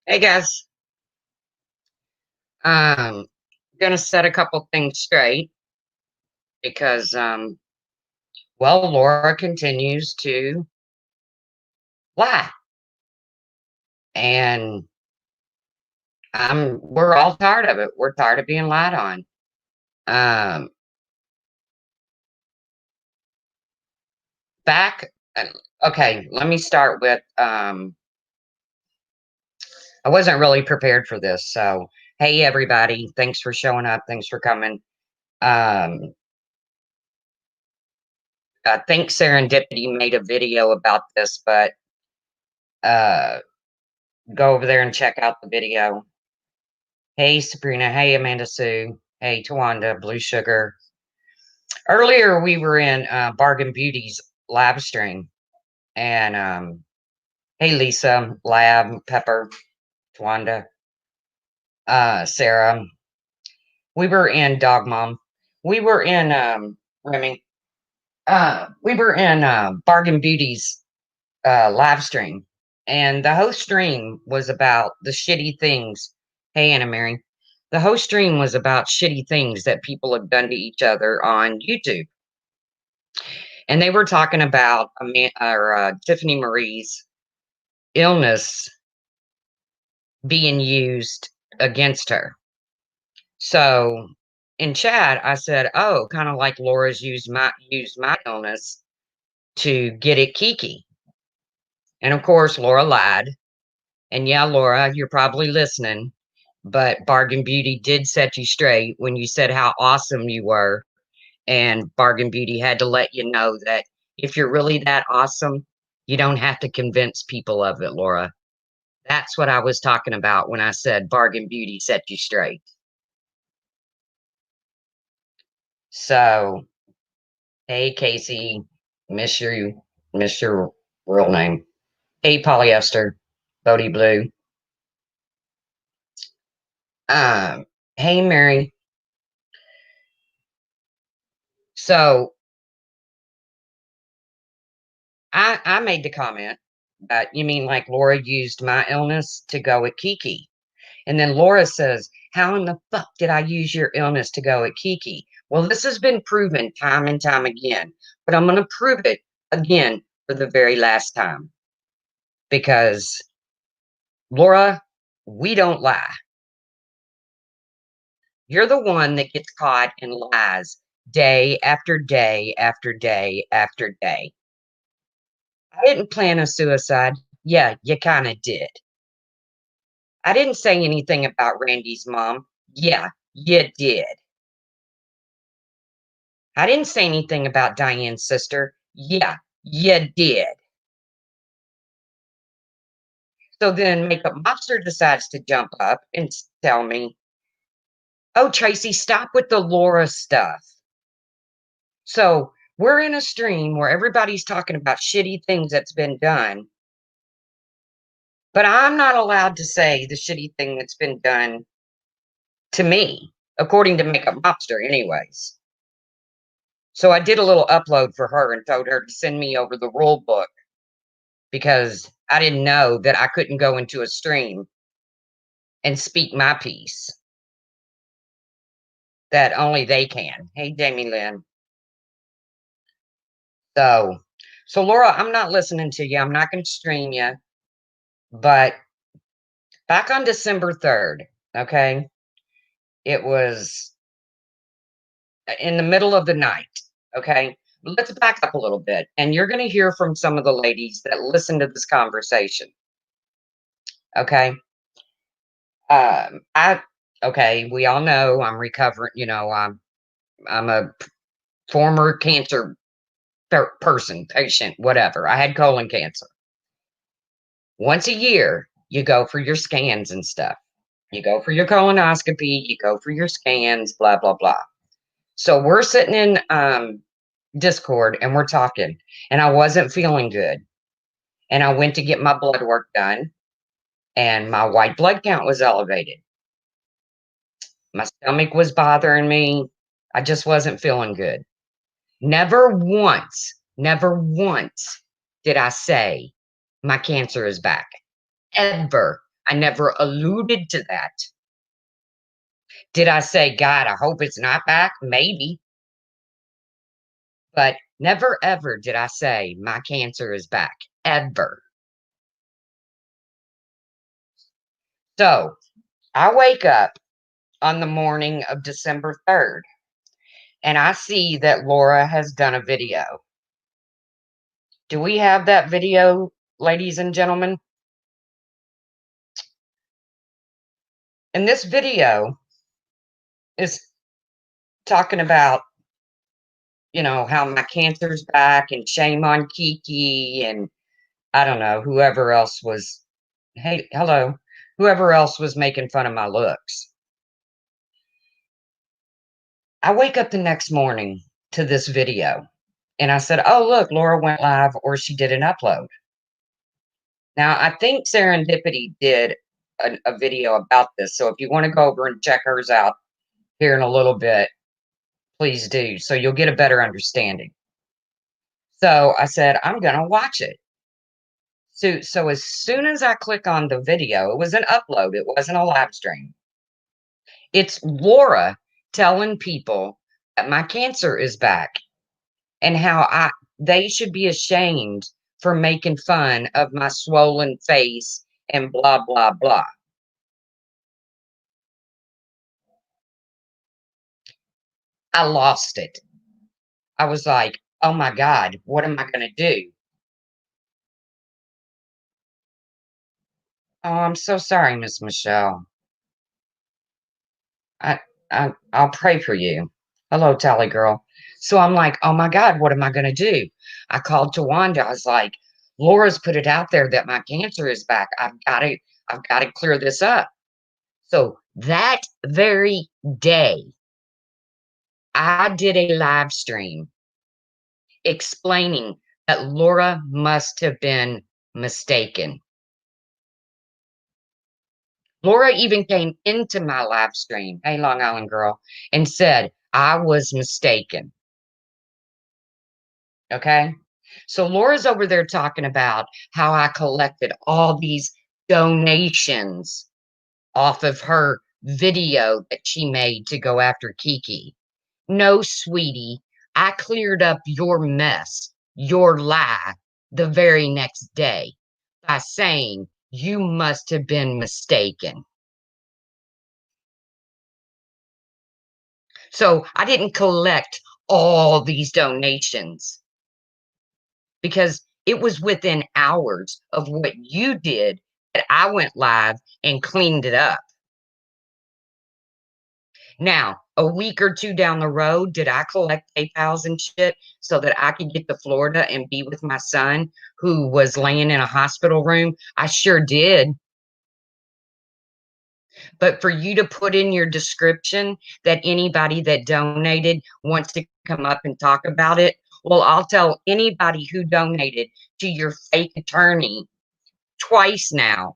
Hey guys, um, gonna set a couple things straight because, well, Laura continues to lie, and we're all tired of it. We're tired of being lied on. Um, back, uh, okay, let me start with, I wasn't really prepared for this, so hey everybody, thanks for showing up, thanks for coming. Um, I think Serendipity made a video about this, but uh, go over there and check out the video. Hey, Sabrina. Hey, Amanda Sue. Hey, Tawanda, Blue Sugar. Earlier, we were in Bargain Beauty's live stream. And hey, Lisa, Lab, Pepper, Tawanda, Sarah. We were in Dog Mom. We were in Remy. We were in Bargain Beauty's live stream. And the whole stream was about the shitty things. Hey, Anna Mary. The whole stream was about shitty things that people have done to each other on YouTube. And they were talking about Tiffany Marie's illness being used against her. So in chat, I said, "Oh, kind of like Laura's used my illness to get at Kiki." And of course, Laura lied. And yeah, Laura, you're probably listening, but Bargain Beauty did set you straight when you said how awesome you were. And Bargain Beauty had to let you know that if you're really that awesome, you don't have to convince people of it, Laura. That's what I was talking about when I said Bargain Beauty set you straight. So, hey, Casey, miss your real name. Hey, Polyester, Bodie Blue. Hey, Mary. So, I made the comment that you mean like Laura used my illness to go at Kiki. And then Laura says, "How in the fuck did I use your illness to go at Kiki?" Well, this has been proven time and time again, but I'm going to prove it again for the very last time because Laura, we don't lie. You're the one that gets caught in lies day after day after day after day. I didn't plan a suicide. Yeah, you kind of did. I didn't say anything about Randy's mom. Yeah, you did. I didn't say anything about Diane's sister. Yeah, you did. So then Makeup Monster decides to jump up and tell me, "Oh, Tracy, stop with the Laura stuff." So we're in a stream where everybody's talking about shitty things that's been done, but I'm not allowed to say the shitty thing that's been done to me, according to Makeup Monster, anyways. So I did a little upload for her and told her to send me over the rule book because I didn't know that I couldn't go into a stream and speak my piece, that only they can. Hey, Jamie Lynn. So, so Laura, I'm not listening to you. I'm not going to stream you. But back on December 3rd, okay, it was in the middle of the night, okay? Let's back up a little bit, and you're going to hear from some of the ladies that listen to this conversation, okay? I okay, we all know I'm recovering. I'm a former cancer person, patient, whatever. I had colon cancer. Once a year, you go for your scans and stuff. You go for your colonoscopy, you go for your scans, blah, blah, blah. So we're sitting in Discord and we're talking, and I wasn't feeling good. And I went to get my blood work done, and my white blood count was elevated. My stomach was bothering me. I just wasn't feeling good. Never once did I say my cancer is back. Ever. I never alluded to that. Did I say, God, I hope it's not back? Maybe. But never, ever did I say my cancer is back. Ever. So I wake up on the morning of December 3rd and I see that Laura has done a video. Do we have that video, ladies and gentlemen? And this video is talking about, how my cancer's back and shame on Kiki and I don't know, whoever else was, hey, hello, whoever else was making fun of my looks. I wake up the next morning to this video and I said, oh, look, Laura went live or she did an upload. Now, I think Serendipity did a video about this. So if you want to go over and check hers out here in a little bit, please do. So you'll get a better understanding. So I said, I'm going to watch it. So as soon as I click on the video, it was an upload. It wasn't a live stream. It's Laura telling people that my cancer is back and how they should be ashamed for making fun of my swollen face and blah, blah, blah. I lost it. I was like, oh my God, what am I going to do? Oh, I'm so sorry, Miss Michelle. I'll pray for you. Hello, Tally girl. So I'm like, oh my God, what am I going to do? I called Tawanda. I was like, Laura's put it out there that my cancer is back. I've got to clear this up. So that very day, I did a live stream explaining that Laura must have been mistaken. Laura even came into my live stream, hey, Long Island girl, and said, I was mistaken. Okay. So Laura's over there talking about how I collected all these donations off of her video that she made to go after Kiki. No, sweetie, I cleared up your mess, your lie, the very next day by saying you must have been mistaken. So I didn't collect all these donations because it was within hours of what you did that I went live and cleaned it up. Now, a week or two down the road, did I collect PayPals and shit so that I could get to Florida and be with my son who was laying in a hospital room? I sure did. But for you to put in your description that anybody that donated wants to come up and talk about it, well, I'll tell anybody who donated to your fake attorney twice now,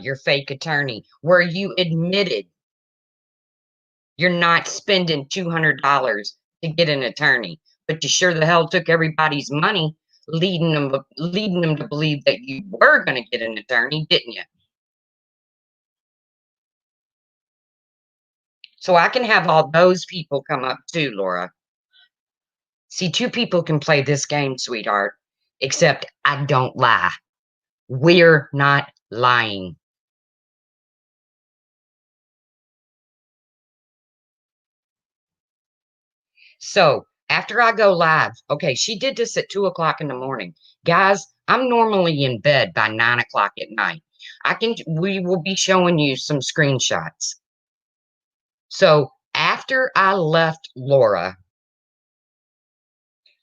your fake attorney, where you admitted you're not spending $200 to get an attorney, but you sure the hell took everybody's money, leading them to believe that you were going to get an attorney, didn't you? So I can have all those people come up too, Laura. See, two people can play this game, sweetheart, except I don't lie. We're not lying. So after I go live, okay, she did this at 2 o'clock in the morning. Guys, I'm normally in bed by 9 o'clock at night. We will be showing you some screenshots. So after I left Laura,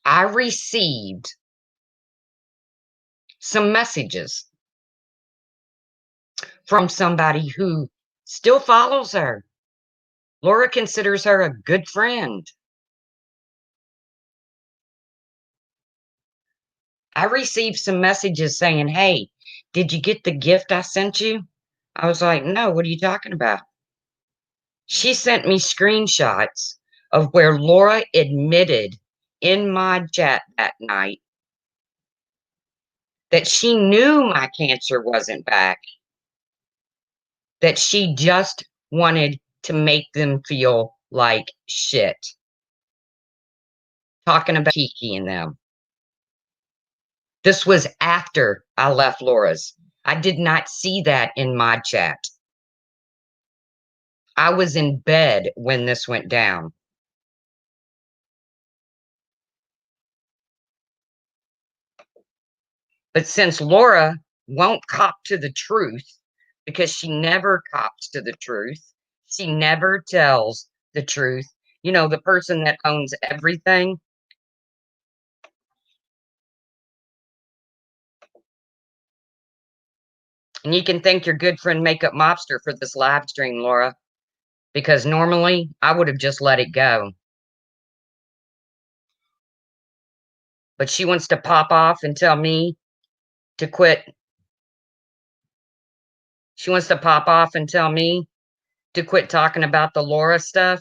I received some messages from somebody who still follows her. Laura considers her a good friend. I received some messages saying, hey, did you get the gift I sent you? I was like, no, what are you talking about? She sent me screenshots of where Laura admitted in my chat that night that she knew my cancer wasn't back, that she just wanted to make them feel like shit. Talking about Kiki and them. This was after I left Laura's. I did not see that in Mod Chat. I was in bed when this went down. But since Laura won't cop to the truth, because she never cops to the truth, she never tells the truth. You know, the person that owns everything. And you can thank your good friend Makeup Mobster for this live stream, Laura, because normally I would have just let it go. But she wants to pop off and tell me to quit. She wants to pop off and tell me to quit talking about the Laura stuff.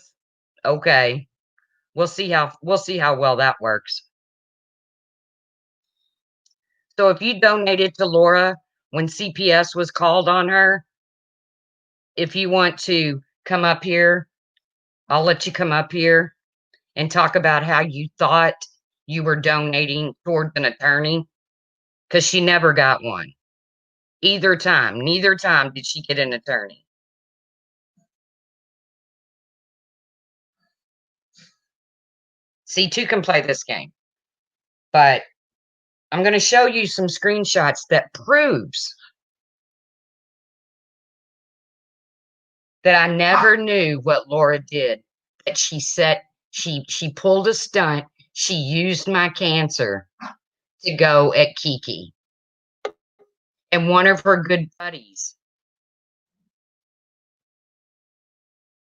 Okay. We'll see how well that works. So if you donated to Laura when CPS was called on her, if you want to come up here, I'll let you come up here and talk about how you thought you were donating towards an attorney, because she never got one. Neither time did she get an attorney. See, two can play this game. But I'm going to show you some screenshots that proves that I never knew what Laura did. That she said she pulled a stunt. She used my cancer to go at Kiki. And one of her good buddies.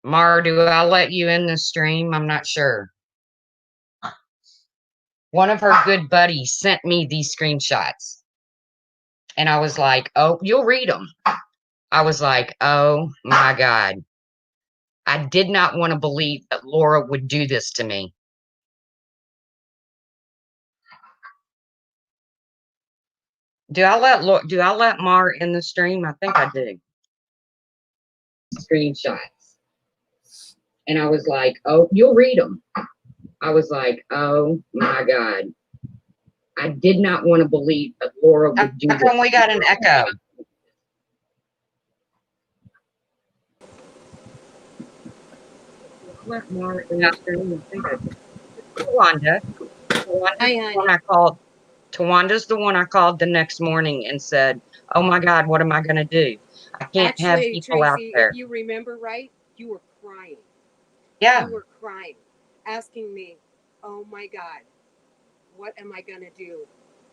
Mara, do I let you in the stream? I'm not sure. One of her good buddies sent me these screenshots. And I was like, oh, you'll read them. I was like, oh my God. I did not want to believe that Laura would do this to me. Do I let Mar in the stream? I think I do. Screenshots. And I was like, oh, you'll read them. I was like, oh my God. I did not want to believe that Laura would do this. How come we got an echo? Let Mar in the stream. I think I did. Tawanda. Tawanda's the one I called the next morning and said, oh my God, what am I going to do? I can't have people Tracy, out there. If you remember right, you were crying. Yeah. You were crying, asking me, oh my God, what am I going to do?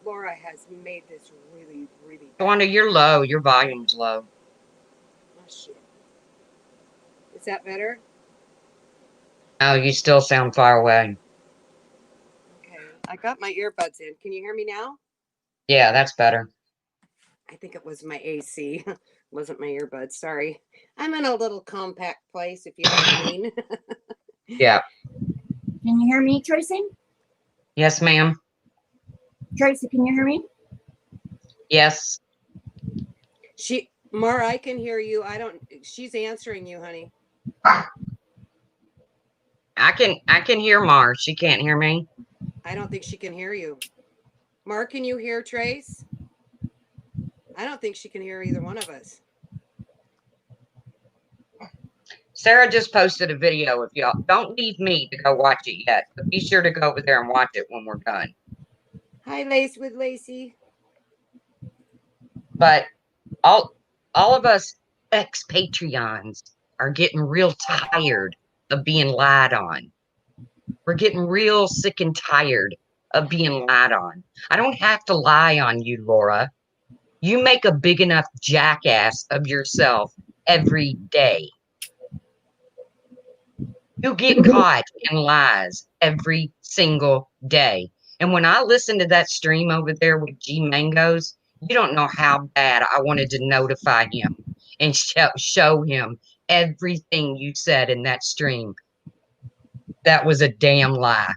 Laura has made this really, really bad. Tawanda, you're low. Your volume's low. Oh, shit. Is that better? Oh, you still sound far away. Okay. I got my earbuds in. Can you hear me now? Yeah, that's better. I think it was my AC. Wasn't my earbuds. Sorry. I'm in a little compact place, if you know what I mean. Yeah. Can you hear me, Tracy? Yes, ma'am. Tracy, can you hear me? Yes. Mara, I can hear you. She's answering you, honey. I can hear Mar. She can't hear me. I don't think she can hear you. Mar, can you hear Trace? I don't think she can hear either one of us. Sarah just posted a video. If y'all don't leave me to go watch it yet, but be sure to go over there and watch it when we're done. Hi, Lace with Lacey. But all of us ex-Patreons are getting real tired of being lied on. We're getting real sick and tired of being lied on. I don't have to lie on you, Laura. You make a big enough jackass of yourself every day. You get caught in lies every single day. And when I listened to that stream over there with G Mangoes, you don't know how bad I wanted to notify him and show him everything you said in that stream. That was a damn lie.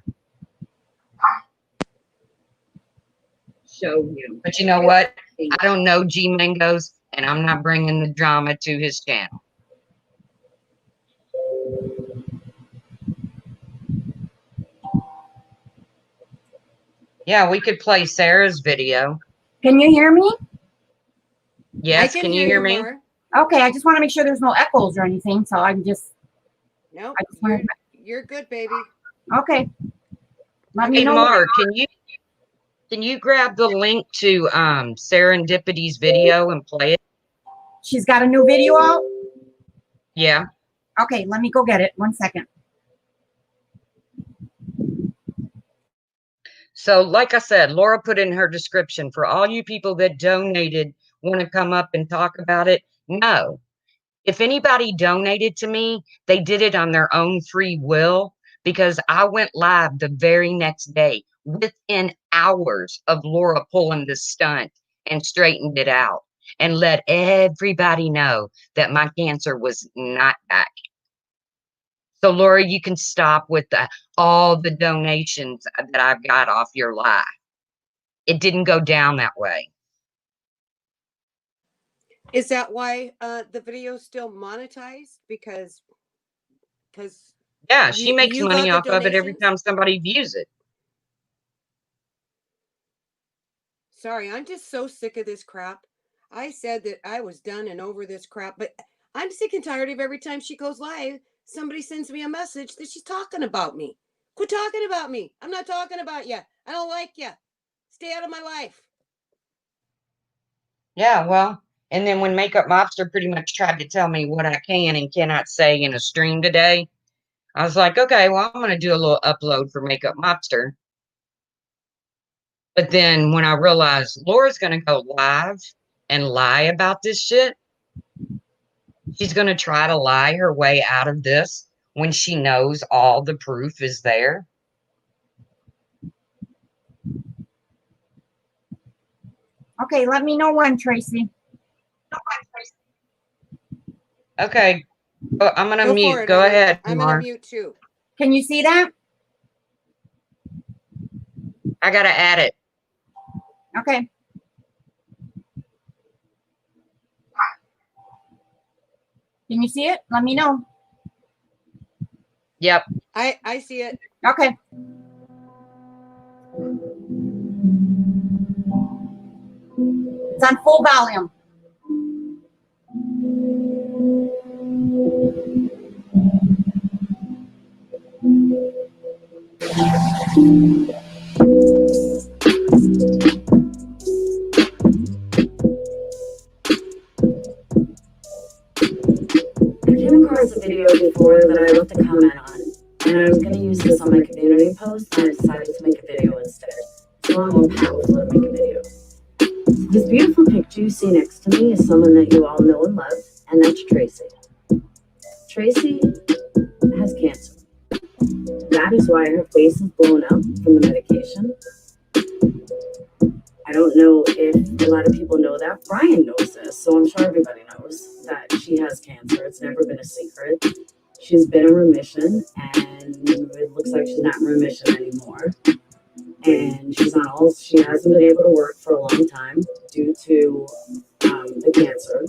show you. But you know what? I don't know G Mangoes, and I'm not bringing the drama to his channel. Yeah, we could play Sarah's video. Can you hear me? Yes, I can you hear me? more. Okay, I just want to make sure there's no echoes or anything. So I'm just, Nope, I just want you're good, baby. okay. Let me Hey, know. Mar, can you grab the link to Serendipity's video and play it? She's got a new video out. Yeah. Okay, let me go get it. 1 second. So, like I said, Laura put in her description for all you people that donated, want to come up and talk about it. No. If anybody donated to me, they did it on their own free will because I went live the very next day within hours of Laura pulling the stunt and straightened it out and let everybody know that my cancer was not back. So, Laura, you can stop with all the donations that I've got off your live. It didn't go down that way. Is that why the video's still monetized? Because Yeah, she makes you money got the off of it every donations? time somebody views it. Sorry, I'm just so sick of this crap. I said that I was done and over this crap, but I'm sick and tired of every time she goes live, somebody sends me a message that she's talking about me. Quit talking about me. I'm not talking about you. I don't like you. Stay out of my life. Yeah, well, and then when Makeup Mobster pretty much tried to tell me what I can and cannot say in a stream today, I was like, okay, well, I'm going to do a little upload for Makeup Mobster. But then when I realized Laura's going to go live and lie about this shit, she's going to try to lie her way out of this when she knows all the proof is there. Okay, let me know when, Tracy. Okay, I'm going to Go mute. for it. Go ahead, I'm going to Mark. mute too. Can you see that? I got to add it. Okay. Can you see it? Let me know. Yep. I see it. Okay. It's on full volume. I came across a video before that I left a comment on, and I was going to use this on my community post, and I decided to make a video instead. So I'm more powerful to make a video. This beautiful picture you see next to me is someone that you all know and love, and that's Tracy. Tracy has cancer. That is why her face is blown up from the medication. I don't know if a lot of people know that. Brian knows this, so I'm sure everybody knows that she has cancer. It's never been a secret. She's been in remission, and it looks like she's not in remission anymore. And she hasn't been able to work for a long time due to the cancer.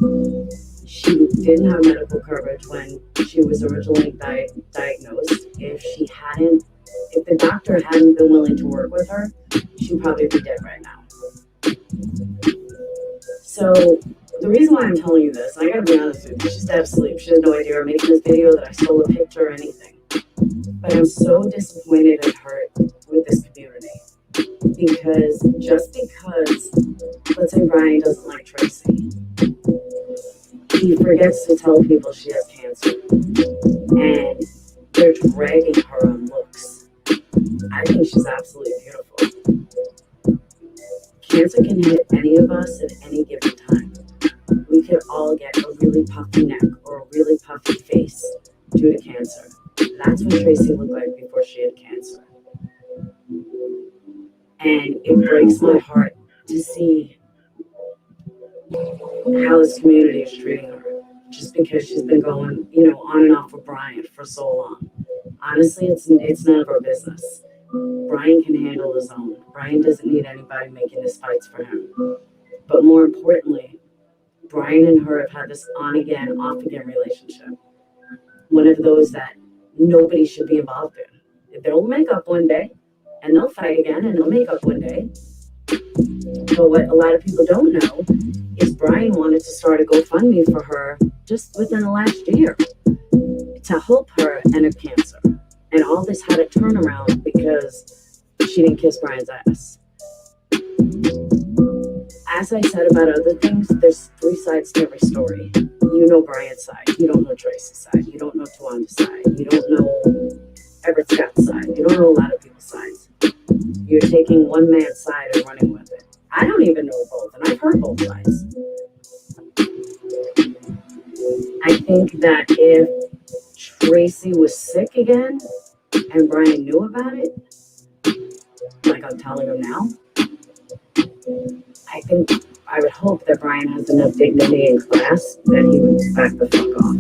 She didn't have medical coverage when she was originally diagnosed. If the doctor hadn't been willing to work with her, she'd probably be dead right now. So the reason why I'm telling you this, I gotta be honest with you, she's dead asleep. She has no idea I'm making this video, that I stole a picture or anything. But I'm so disappointed and hurt with this community. Because just because, let's say Brian doesn't like Tracy, he forgets to tell people she has cancer. And they're dragging her on looks. I think she's absolutely beautiful. Cancer can hit any of us at any given time. We could all get a really puffy neck or a really puffy face due to cancer. That's what Tracy looked like before she had cancer. And it breaks my heart to see how this community is treating her just because she's been going, on and off with Brian for so long. Honestly, it's none of our business. Brian can handle his own. Brian doesn't need anybody making his fights for him. But more importantly, Brian and her have had this on again, off again relationship. One of those that nobody should be involved in. They'll make up one day, and they'll fight again, and they'll make up one day. But what a lot of people don't know is Brian wanted to start a GoFundMe for her just within the last year to help her and her cancer. And all this had a turnaround because she didn't kiss Brian's ass. As I said about other things, there's three sides to every story. You know Brian's side. You don't know Tracy's side. You don't know Tawanda's side. You don't know Everett Scott's side. You don't know a lot of people's sides. You're taking one man's side and running with it. I don't even know both, and I've heard both sides. I think that if Tracy was sick again and Brian knew about it, like I'm telling him now, I would hope that Brian has enough dignity in class that he would back the fuck off,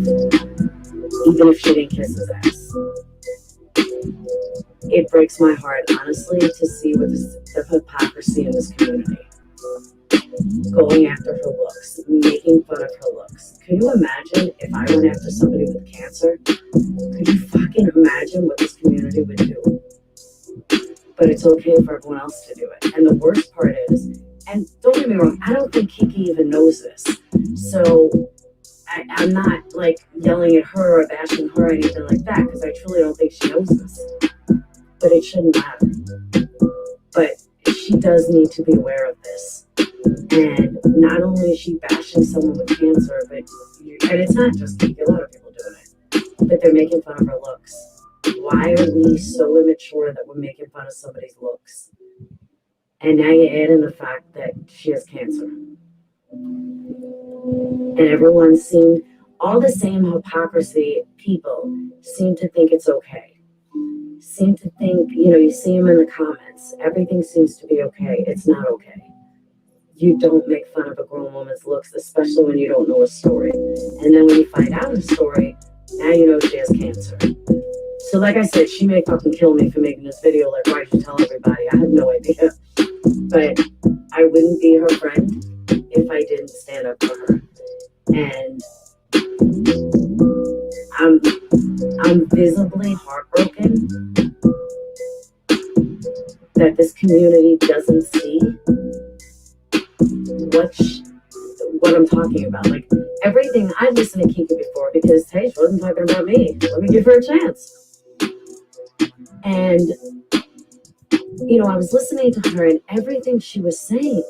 even if she didn't kiss his ass. It breaks my heart, honestly, to see what the hypocrisy in this community. Going after her looks, making fun of her looks. Can you imagine if I went after somebody with cancer? Could you fucking imagine what this community would do? But it's okay for everyone else to do it. And the worst part is, and don't get me wrong, I don't think Kiki even knows this. So I'm not like yelling at her or bashing her or anything like that, because I truly don't think she knows this. But it shouldn't matter. But she does need to be aware of this. And not only is she bashing someone with cancer, but and it's not just Kiki, a lot of people doing it, but they're making fun of her looks. Why are we so immature that we're making fun of somebody's looks? And now you add in the fact that she has cancer. And everyone seemed, all the same hypocrisy people seem to think it's okay. Seem to think, you see them in the comments, everything seems to be okay. It's not okay. You don't make fun of a grown woman's looks, especially when you don't know a story. And then when you find out a story, now you know she has cancer. So like I said, she may fucking kill me for making this video. Like, why'd you tell everybody? I have no idea. But I wouldn't be her friend if I didn't stand up for her. And I'm visibly heartbroken that this community doesn't see what I'm talking about. Like, everything, I listened to Kiki before because, hey, she wasn't talking about me. Let me give her a chance. And, I was listening to her, and everything she was saying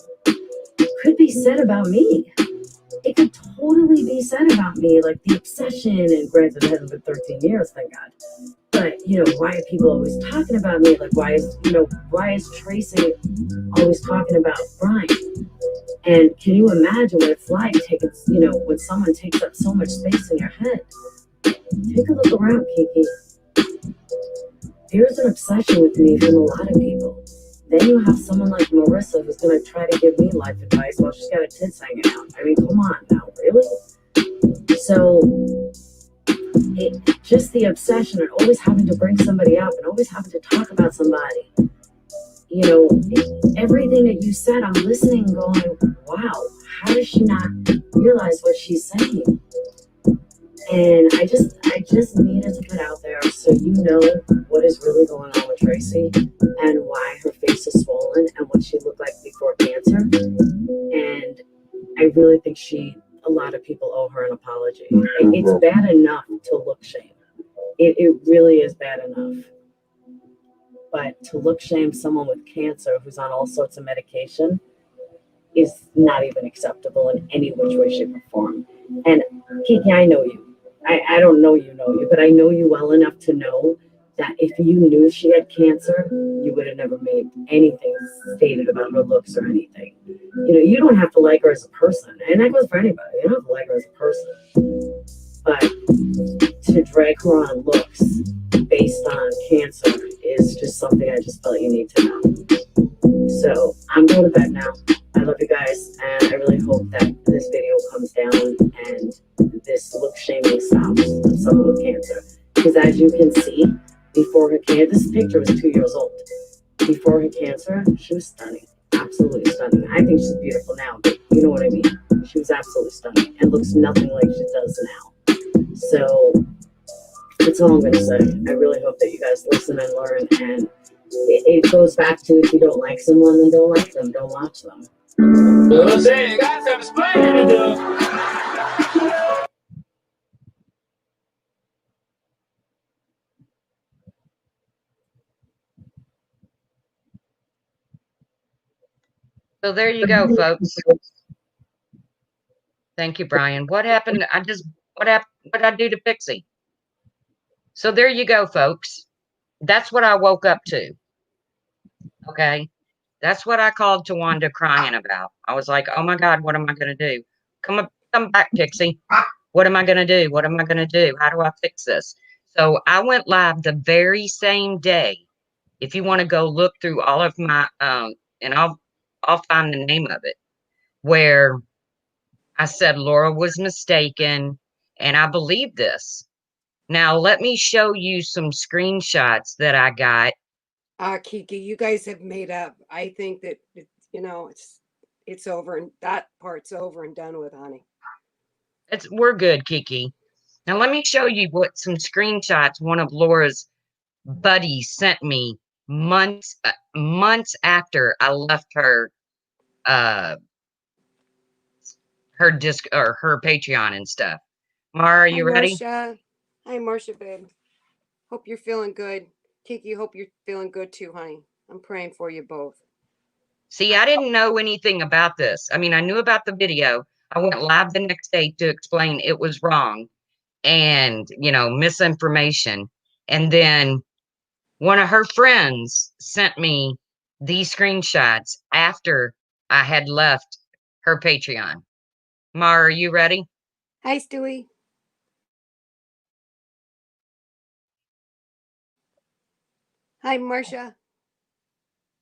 could be said about me. It could totally be said about me, like the obsession, and granted, it hasn't been 13 years, thank God. But, why are people always talking about me? Like, why is Tracy always talking about Brian? And can you imagine what it's like taking, when someone takes up so much space in your head? Take a look around, Kiki. There's an obsession with me from a lot of people. Then you have someone like Marissa who's going to try to give me life advice while she's got her tits hanging out. I mean, come on now, really? So, just the obsession and always having to bring somebody up and always having to talk about somebody. Everything that you said, I'm listening going, wow, how does she not realize what she's saying? And I just needed to put out there so you know what is really going on with Tracy and why her face is swollen and what she looked like before cancer. And I really think a lot of people owe her an apology. It's bad enough to look shame. It really is bad enough. But to look shame someone with cancer who's on all sorts of medication is not even acceptable in any which way, shape, or form. And Kiki, I know you. I don't know you, but I know you well enough to know that if you knew she had cancer, you would have never made anything stated about her looks or anything. You don't have to like her as a person, and that goes for anybody. You don't have to like her as a person. But to drag her on looks based on cancer is just something I just felt you need to know. So I'm going to bed now. I love you guys, and I really hope that this video comes down and this look shaming stops of someone with cancer. Because as you can see, before her cancer, this picture was 2 years old. before her cancer, she was stunning. Absolutely stunning. I think she's beautiful now, but you know what I mean. She was absolutely stunning and looks nothing like she does now. So that's all I'm going to say. I really hope that you guys listen and learn. And it goes back to, if you don't like someone, then don't like them. Don't watch them. So there you go, folks. Thank you, Brian. What happened? What happened? What did I do to Pixie? So there you go, folks. That's what I woke up to. Okay. That's what I called Tawanda crying about. I was like, oh my God, what am I going to do? Come back, Pixie. What am I going to do? What am I going to do? How do I fix this? So I went live the very same day. If you want to go look through all of my, and I'll find the name of it, where I said Laura was mistaken, and I believe this. Now, let me show you some screenshots that I got. Kiki, you guys have made up. I think that, it's over, and that part's over and done with, honey. We're good, Kiki. Now, let me show you what some screenshots one of Laura's buddies sent me months after I left her disc or her Patreon and stuff. Mara, are you ready? Marcia. Hi, Marcia, babe. Hope you're feeling good. Kiki, hope you're feeling good too, honey. I'm praying for you both. See, I didn't know anything about this. I mean, I knew about the video. I went live the next day to explain it was wrong and, misinformation. And then one of her friends sent me these screenshots after I had left her Patreon. Mara, are you ready? Hi, Stewie. Hi, Marcia.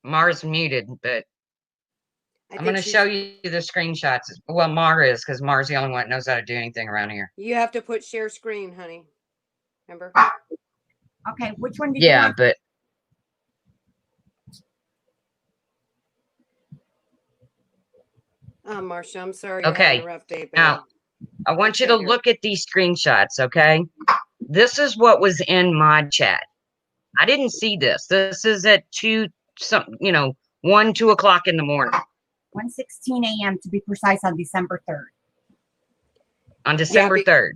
Mara's muted, but I'm going to she's- show you the screenshots. Well, Mara is, because Mara's the only one that knows how to do anything around here. You have to put share screen, honey. Remember? Okay, which one did you Yeah, want? but Marcia, I'm sorry. Okay, You're having a rough day, babe. now I want you to Here. look at these screenshots, okay? This is what was in mod chat. I didn't see this. This is at 1, 2 o'clock in the morning 1:16 a.m. to be precise, on December 3rd. on December 3rd.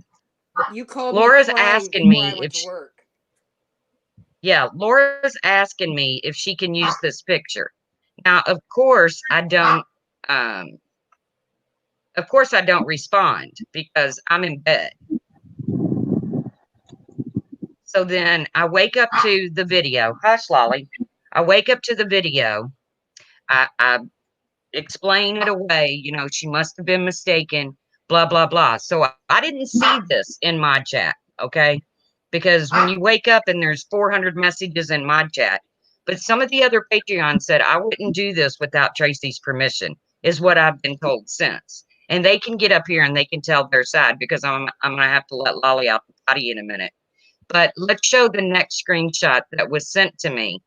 You called Laura's me crying asking me before I went if to work. Yeah, Laura's asking me if she can use this picture. Now, of course, I don't respond because I'm in bed. So then I wake up to the video. Hush, Lolly. I wake up to the video. I explain it away. She must have been mistaken, blah, blah, blah. So I didn't see this in mod chat, okay? Because when you wake up and there's 400 messages in mod chat, but some of the other Patreons said I wouldn't do this without Tracy's permission, is what I've been told since. And they can get up here and they can tell their side, because I'm going to have to let Lolly out the potty in a minute. But let's show the next screenshot that was sent to me.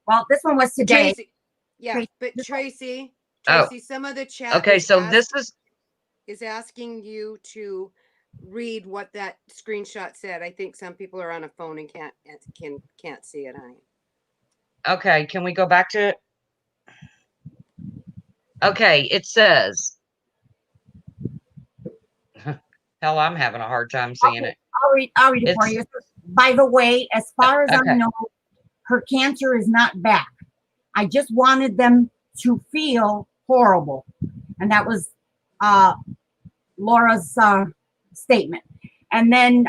Well, this one was today. Tracy, yeah, but Tracy, Oh. some of the chat. Okay, so this is asking you to read what that screenshot said. I think some people are on a phone and can't see it, honey. Okay, can we go back to it? Okay, it says. Hell, I'm having a hard time seeing it. I'll read it for you. By the way, as far as I know, her cancer is not back. I just wanted them to feel horrible. And that was Laura's statement. And then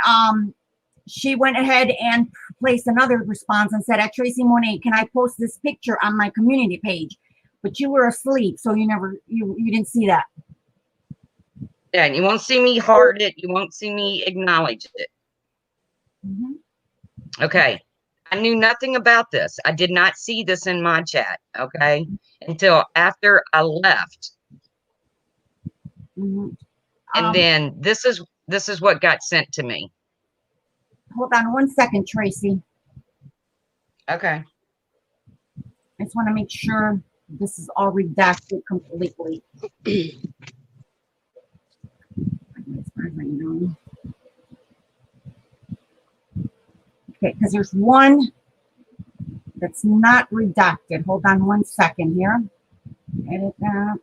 she went ahead and placed another response and said, at Tracy Monet, can I post this picture on my community page? But you were asleep, so you didn't see that. Yeah, and you won't see me heart it. You won't see me acknowledge it. Mm-hmm. Okay. I knew nothing about this. I did not see this in my chat, okay, until after I left. Mm-hmm. And then this is what got sent to me. Hold on one second, Tracy. Okay. I just want to make sure this is all redacted completely. As far as I know. Okay, because there's one that's not redacted. Hold on one second here. Edit that.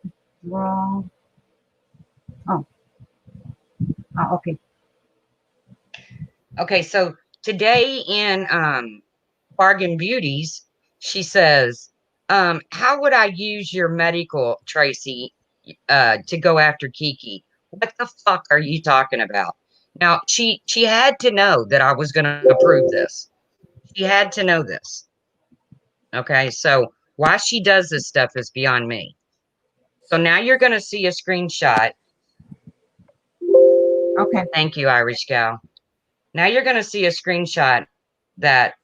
Draw. Oh. Oh, okay. Okay, so today in Bargain Beauties, she says, how would I use your medical, Tracy, to go after Kiki? What the fuck are you talking about? Now, she had to know that I was going to approve this. She had to know this. Okay, so why she does this stuff is beyond me. So now you're going to see a screenshot. Okay. Thank you, Irish gal. Now you're going to see a screenshot that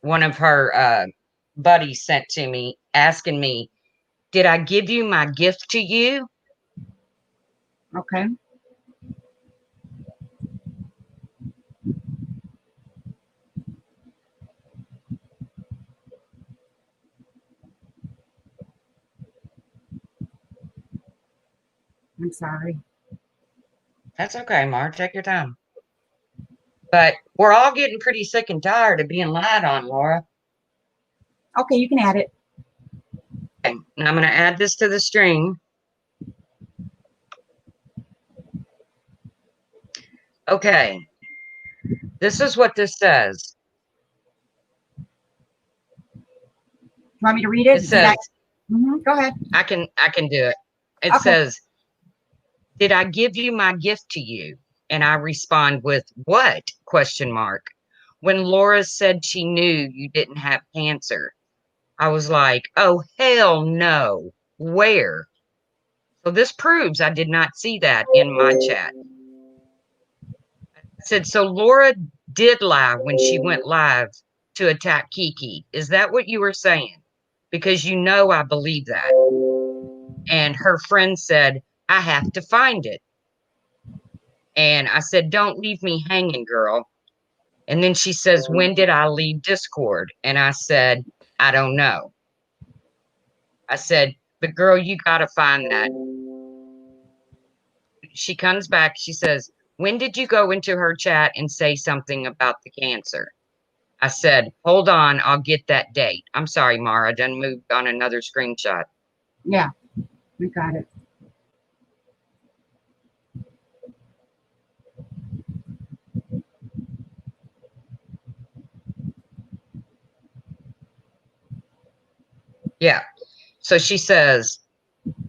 one of her buddies sent to me asking me, did I give you my gift to you? Okay. I'm sorry. That's okay, Mark. Take your time. But we're all getting pretty sick and tired of being lied on, Laura. Okay, you can add it. Okay, and I'm going to add this to the string. Okay. This is what this says. You want me to read it? It says, Go ahead. I can do it. It Okay. says, did I give you my gift to you? And I respond with, what? Question mark. When Laura said she knew you didn't have cancer, I was like, oh, hell no. Where? So this proves I did not see that in my chat. I said, so Laura did lie when she went live to attack Kiki. Is that what you were saying? Because you know I believe that. And her friend said, I have to find it. And I said, don't leave me hanging, girl. And then she says, when did I leave Discord? And I said, I don't know. I said, but girl, you got to find that. She comes back. She says, when did you go into her chat and say something about the cancer? I said, hold on, I'll get that date. I'm sorry, Mara, I done moved on another screenshot. Yeah, we got it. Yeah. So she says,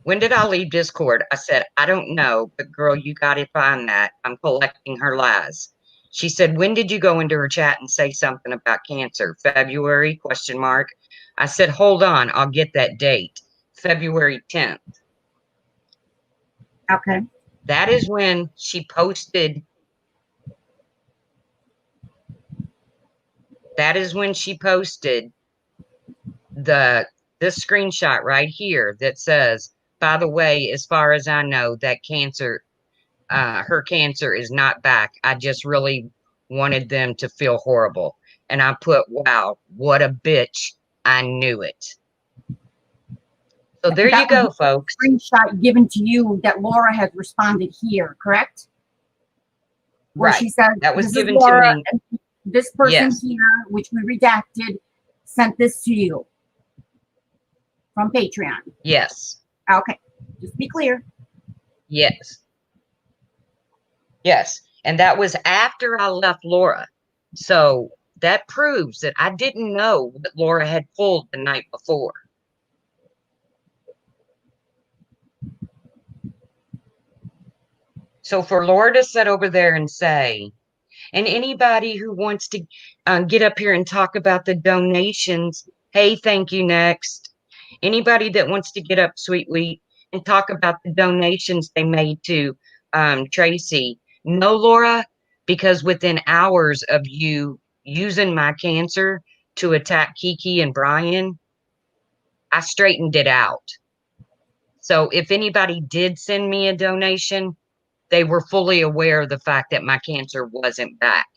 when did I leave Discord? I said, I don't know, but girl, you got to find that. I'm collecting her lies. She said, when did you go into her chat and say something about cancer? February, question mark. I said, hold on, I'll get that date. February 10th. Okay. That is when she posted. That is when she posted this screenshot right here that says, by the way, as far as I know, that cancer, her cancer is not back. I just really wanted them to feel horrible. And I put, wow, what a bitch. I knew it. So there you go, folks. Screenshot given to you that Laura has responded here, correct? Where Right. she said, That was this given is Laura, to me. and this person Yes. here, which we redacted, sent this to you from Patreon. Yes. Okay. Just be clear. Yes. Yes. And that was after I left Laura. So that proves that I didn't know what Laura had pulled the night before. So for Laura to sit over there and say, and anybody who wants to get up here and talk about the donations, hey, thank you, next. Anybody that wants to get up, Sweet Wheat, and talk about the donations they made to Tracy. No, Laura, because within hours of you using my cancer to attack Kiki and Brian, I straightened it out. So if anybody did send me a donation, they were fully aware of the fact that my cancer wasn't back,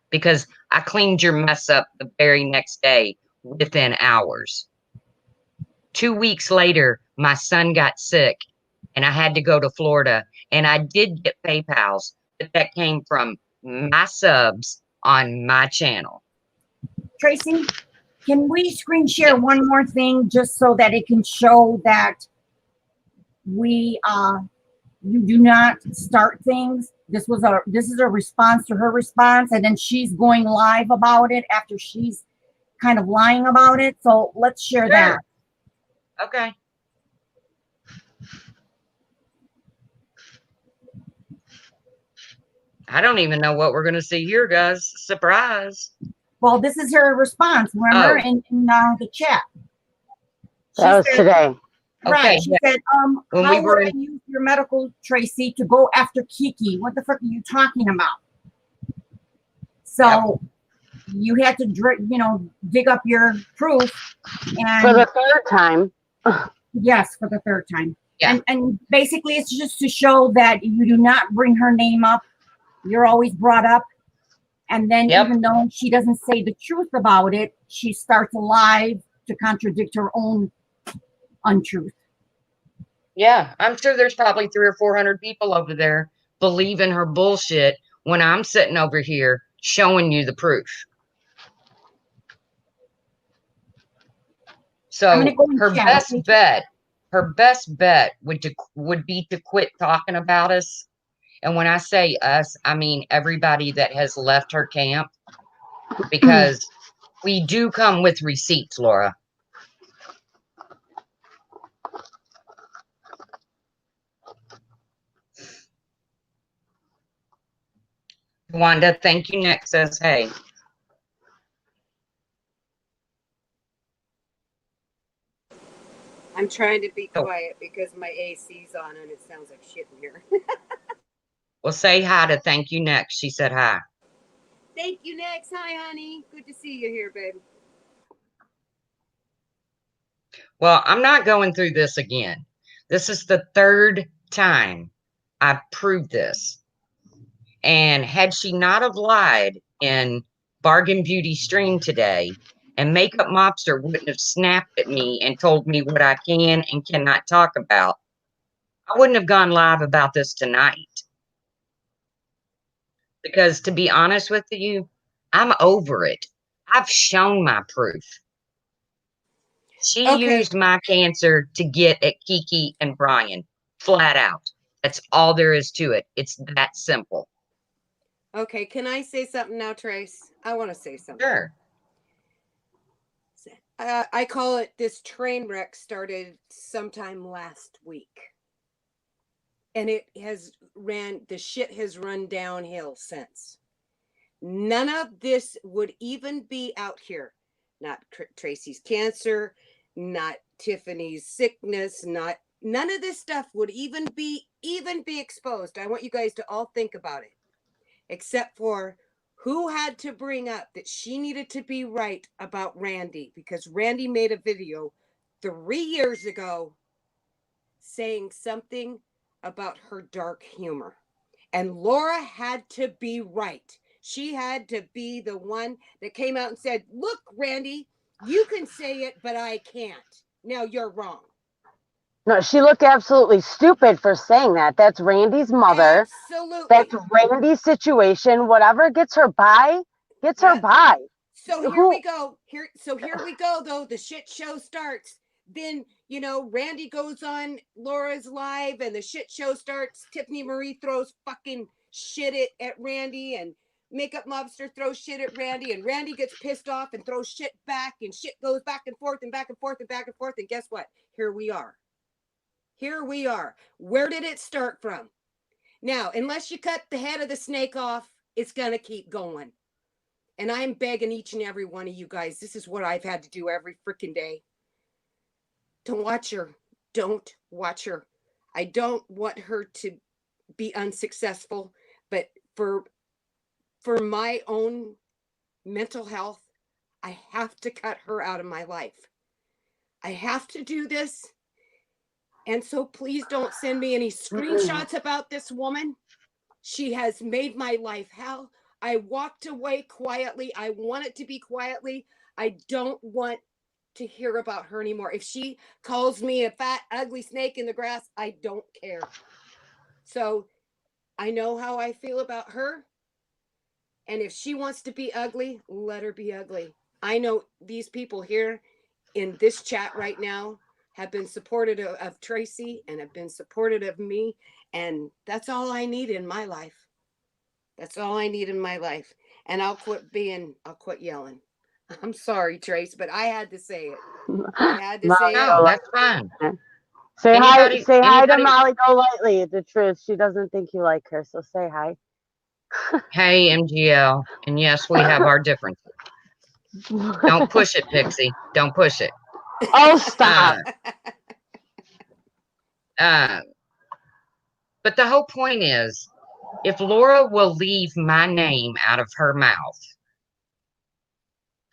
because I cleaned your mess up the very next day within hours. 2 weeks later, my son got sick and I had to go to Florida, and I did get PayPals, but that came from my subs on my channel. Tracy, can we screen share one more thing just so that it can show that we you do not start things? This is a response to her response, and then she's going live about it after she's kind of lying about it. So let's share that. Okay. I don't even know what we're going to see here, guys. Surprise. Well, this is her response, remember, in the chat. That was today. Right. Okay, She yeah. said, When how we were would I use your medical, Tracy, to go after Kiki? What the fuck are you talking about? So you had to, dig up your proof. And For the third time. yes, for the third time. Yeah. And basically it's just to show that you do not bring her name up. You're always brought up. And then even though she doesn't say the truth about it, she starts a lie to contradict her own untruth. Yeah, I'm sure there's probably 300 or 400 people over there believing her bullshit when I'm sitting over here showing you the proof. So her best bet would be to quit talking about us. And when I say us, I mean everybody that has left her camp, because we do come with receipts, Laura. Wanda, thank you. Next says, hey. I'm trying to be quiet because my AC's on and it sounds like shit in here. Well, say hi to thank you next. She said hi. Thank you next. Hi, honey. Good to see you here, babe. Well, I'm not going through this again. This is the third time I've proved this. And had she not have lied in Bargain Beauty stream today, and Makeup Mobster wouldn't have snapped at me and told me what I can and cannot talk about, I wouldn't have gone live about this tonight. Because to be honest with you, I'm over it. I've shown my proof. She used my cancer to get at Kiki and Brian, flat out. That's all there is to it. It's that simple. Okay, can I say something now, Trace? I want to say something. Sure. I call it, this train wreck started sometime last week. And the shit has run downhill since. None of this would even be out here. Not Tracy's cancer, not Tiffany's sickness, none of this stuff would even be exposed. I want you guys to all think about it. Except for who had to bring up that she needed to be right about Randy, because Randy made a video 3 years ago saying something about her dark humor. And Laura had to be right. She had to be the one that came out and said, look, Randy, you can say it, but I can't. Now you're wrong. No, she looked absolutely stupid for saying that. That's Randy's mother. Absolutely. That's Randy's situation. Whatever gets her by, gets her by. So here we go. Here we go, though. The shit show starts. Then, Randy goes on Laura's live and the shit show starts. Tiffany Marie throws fucking shit at Randy, and Makeup Mobster throws shit at Randy, and Randy gets pissed off and throws shit back, and shit goes back and forth and back and forth and back and forth. And guess what? Here we are. Here we are. Where did it start from? Now, unless you cut the head of the snake off, it's going to keep going. And I'm begging each and every one of you guys, this is what I've had to do every freaking day. Don't watch her. Don't watch her. I don't want her to be unsuccessful, but for my own mental health, I have to cut her out of my life. I have to do this. And so please don't send me any screenshots about this woman. She has made my life hell. I walked away quietly. I want it to be quietly. I don't want to hear about her anymore. If she calls me a fat, ugly snake in the grass, I don't care. So I know how I feel about her. And if she wants to be ugly, let her be ugly. I know these people here in this chat right now have been supportive of Tracy and have been supportive of me. And that's all I need in my life. That's all I need in my life. And I'll quit yelling. I'm sorry, Trace, but I had to say it. I had to say Molly, it. No, that's fine. say hi. Anybody, Say hi to anybody? Molly Golightly. The truth. She doesn't think you like her, so say hi. Hey, MGL. And yes, we have our differences. Don't push it, Pixie. Don't push it. Oh, stop. But the whole point is, if Laura will leave my name out of her mouth,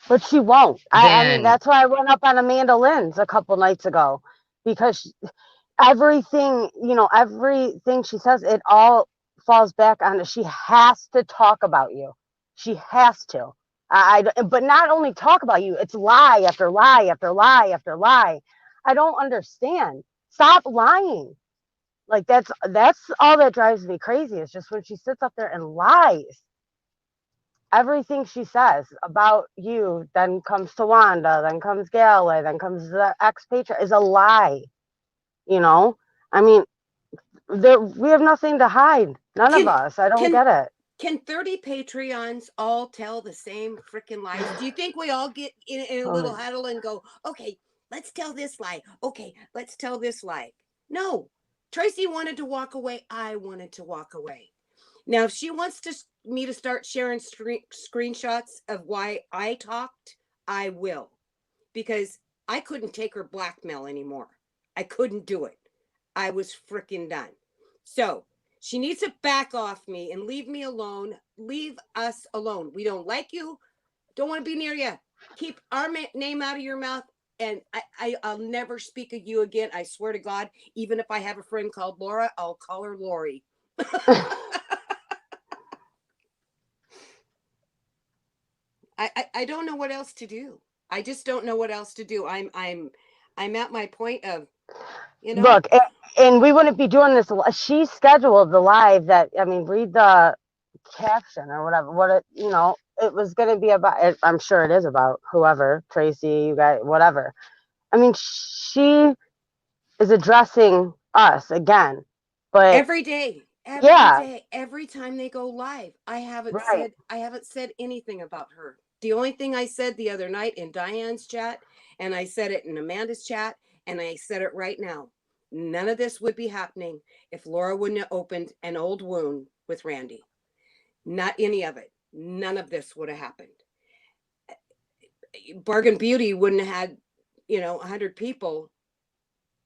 But she won't. I mean, then that's why I went up on Amanda Lynn's a couple nights ago, because everything, everything she says, it all falls back on it. She has to talk about you. She has to. But not only talk about you, it's lie after lie after lie after lie. I don't understand. Stop lying. Like that's all that drives me crazy. Is just when she sits up there and lies. Everything she says about you, then comes to Wanda, then comes Gala, then comes the expatriate, is a lie. I mean, we have nothing to hide. None of us. I don't get it. Can 30 Patreons all tell the same freaking lies? Do you think we all get in a little huddle and go, okay, let's tell this lie. Okay, let's tell this lie. No. Tracy wanted to walk away. I wanted to walk away. Now, if she wants me to start sharing screenshots of why I talked, I will. Because I couldn't take her blackmail anymore. I couldn't do it. I was freaking done. So she needs to back off me and leave me alone. Leave us alone. We don't like you. Don't want to be near you. Keep our name out of your mouth. And I'll never speak of you again. I swear to God, even if I have a friend called Laura, I'll call her Lori. I don't know what else to do. I just don't know what else to do. I'm at my point of, Look, and we wouldn't be doing this. She scheduled the live that, read the caption or whatever. It was going to be about, I'm sure it is about whoever, Tracy, you guys, whatever. I mean, she is addressing us again, but every day, every time they go live, I haven't said anything about her. The only thing I said the other night in Diane's chat, and I said it in Amanda's chat, and I said it right now. None of this would be happening if Laura wouldn't have opened an old wound with Randy. Not any of it. None of this would have happened. Bargain Beauty wouldn't have had, 100 people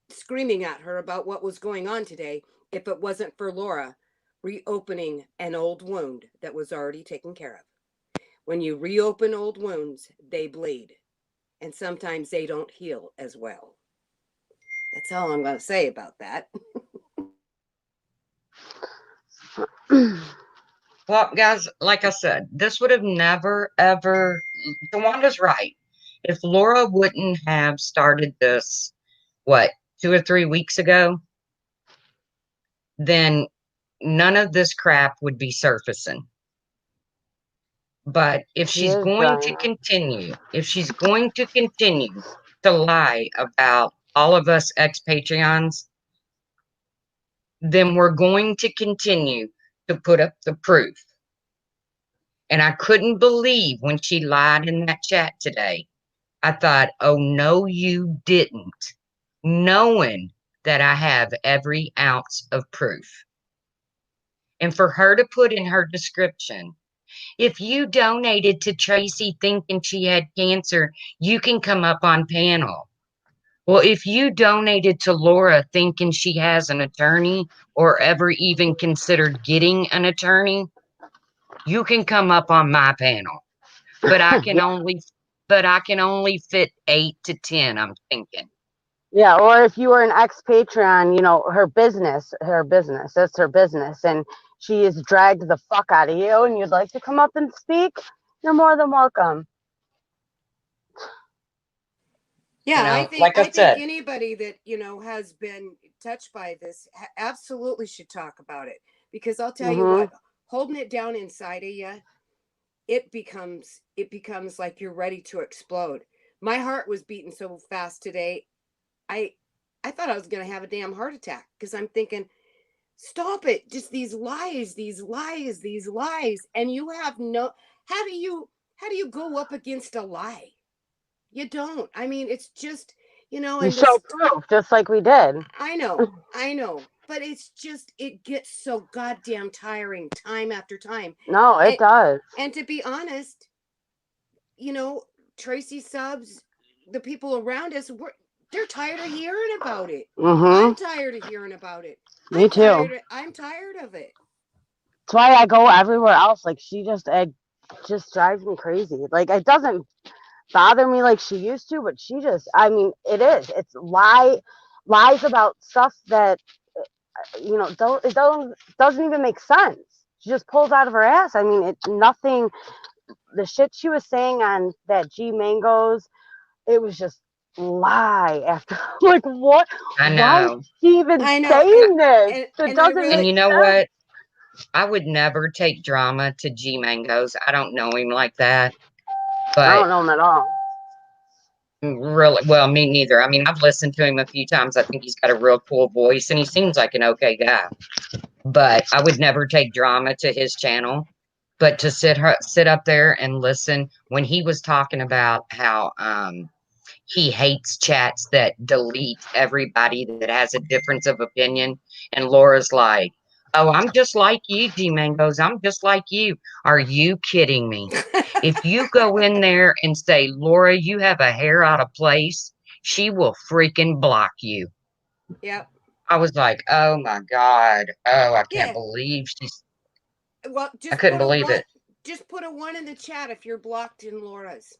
screaming at her about what was going on today if it wasn't for Laura reopening an old wound that was already taken care of. When you reopen old wounds, they bleed. And sometimes they don't heal as well. That's all I'm going to say about that. Well, guys, like I said, this would have never, ever, Tawanda's right. If Laura wouldn't have started this, 2 or 3 weeks ago, then none of this crap would be surfacing. But if she's going to continue to lie about all of us ex-Patreons, then we're going to continue to put up the proof. And I couldn't believe when she lied in that chat today. I thought, oh, no, you didn't, knowing that I have every ounce of proof. And for her to put in her description, if you donated to Tracy thinking she had cancer, you can come up on panel. Well, if you donated to Laura thinking she has an attorney or ever even considered getting an attorney, you can come up on my panel. But I can only fit 8 to 10, I'm thinking. Yeah, or if you were an ex-Patreon, her business, that's her business, and she has dragged the fuck out of you and you'd like to come up and speak, you're more than welcome. Yeah, like I I think said. anybody that, has been touched by this absolutely should talk about it, because I'll tell you Mm-hmm. what, holding it down inside of you, it becomes like you're ready to explode. My heart was beating so fast today. I I thought I was going to have a damn heart attack, because I'm thinking, stop it. Just these lies, these lies, these lies. And you have no, how do you go up against a lie? You don't. I mean, it's just, You and show this, proof, just like we did. I know, but it's just, it gets so goddamn tiring time after time. No, it And, does. and to be honest, you know, Tracy Subs, the people around us, they're tired of hearing about it. I'm Mm-hmm. tired of hearing about it. Me too. I'm tired of it. That's why I go everywhere else. Like it just drives me crazy. Like it doesn't bother me like she used to, but she just, I mean, it is. It's lies about stuff that doesn't even make sense. She just pulls out of her ass. I mean, it's nothing. The shit she was saying on that G Mangoes, it was just lie after. Like what? I Why is know. she even I know, saying this? It and I doesn't And really, make you know sense. what? I would never take drama to G Mangoes. I don't know him like that. I But don't know him at all. really, well, me neither. I mean, I've listened to him a few times. I think he's got a real cool voice and he seems like an okay guy. But I would never take drama to his channel. But to sit up there and listen when he was talking about how he hates chats that delete everybody that has a difference of opinion. And Laura's like, "Oh, I'm just like you, G Mangoes. I'm just like you. Are you kidding me? If you go in there and say, Laura, you have a hair out of place, she will freaking block you." yeah, I was like, "Oh my God. Oh, I can't yeah. believe she's, Well, I couldn't believe it." just put a one in the chat if you're blocked in Laura's.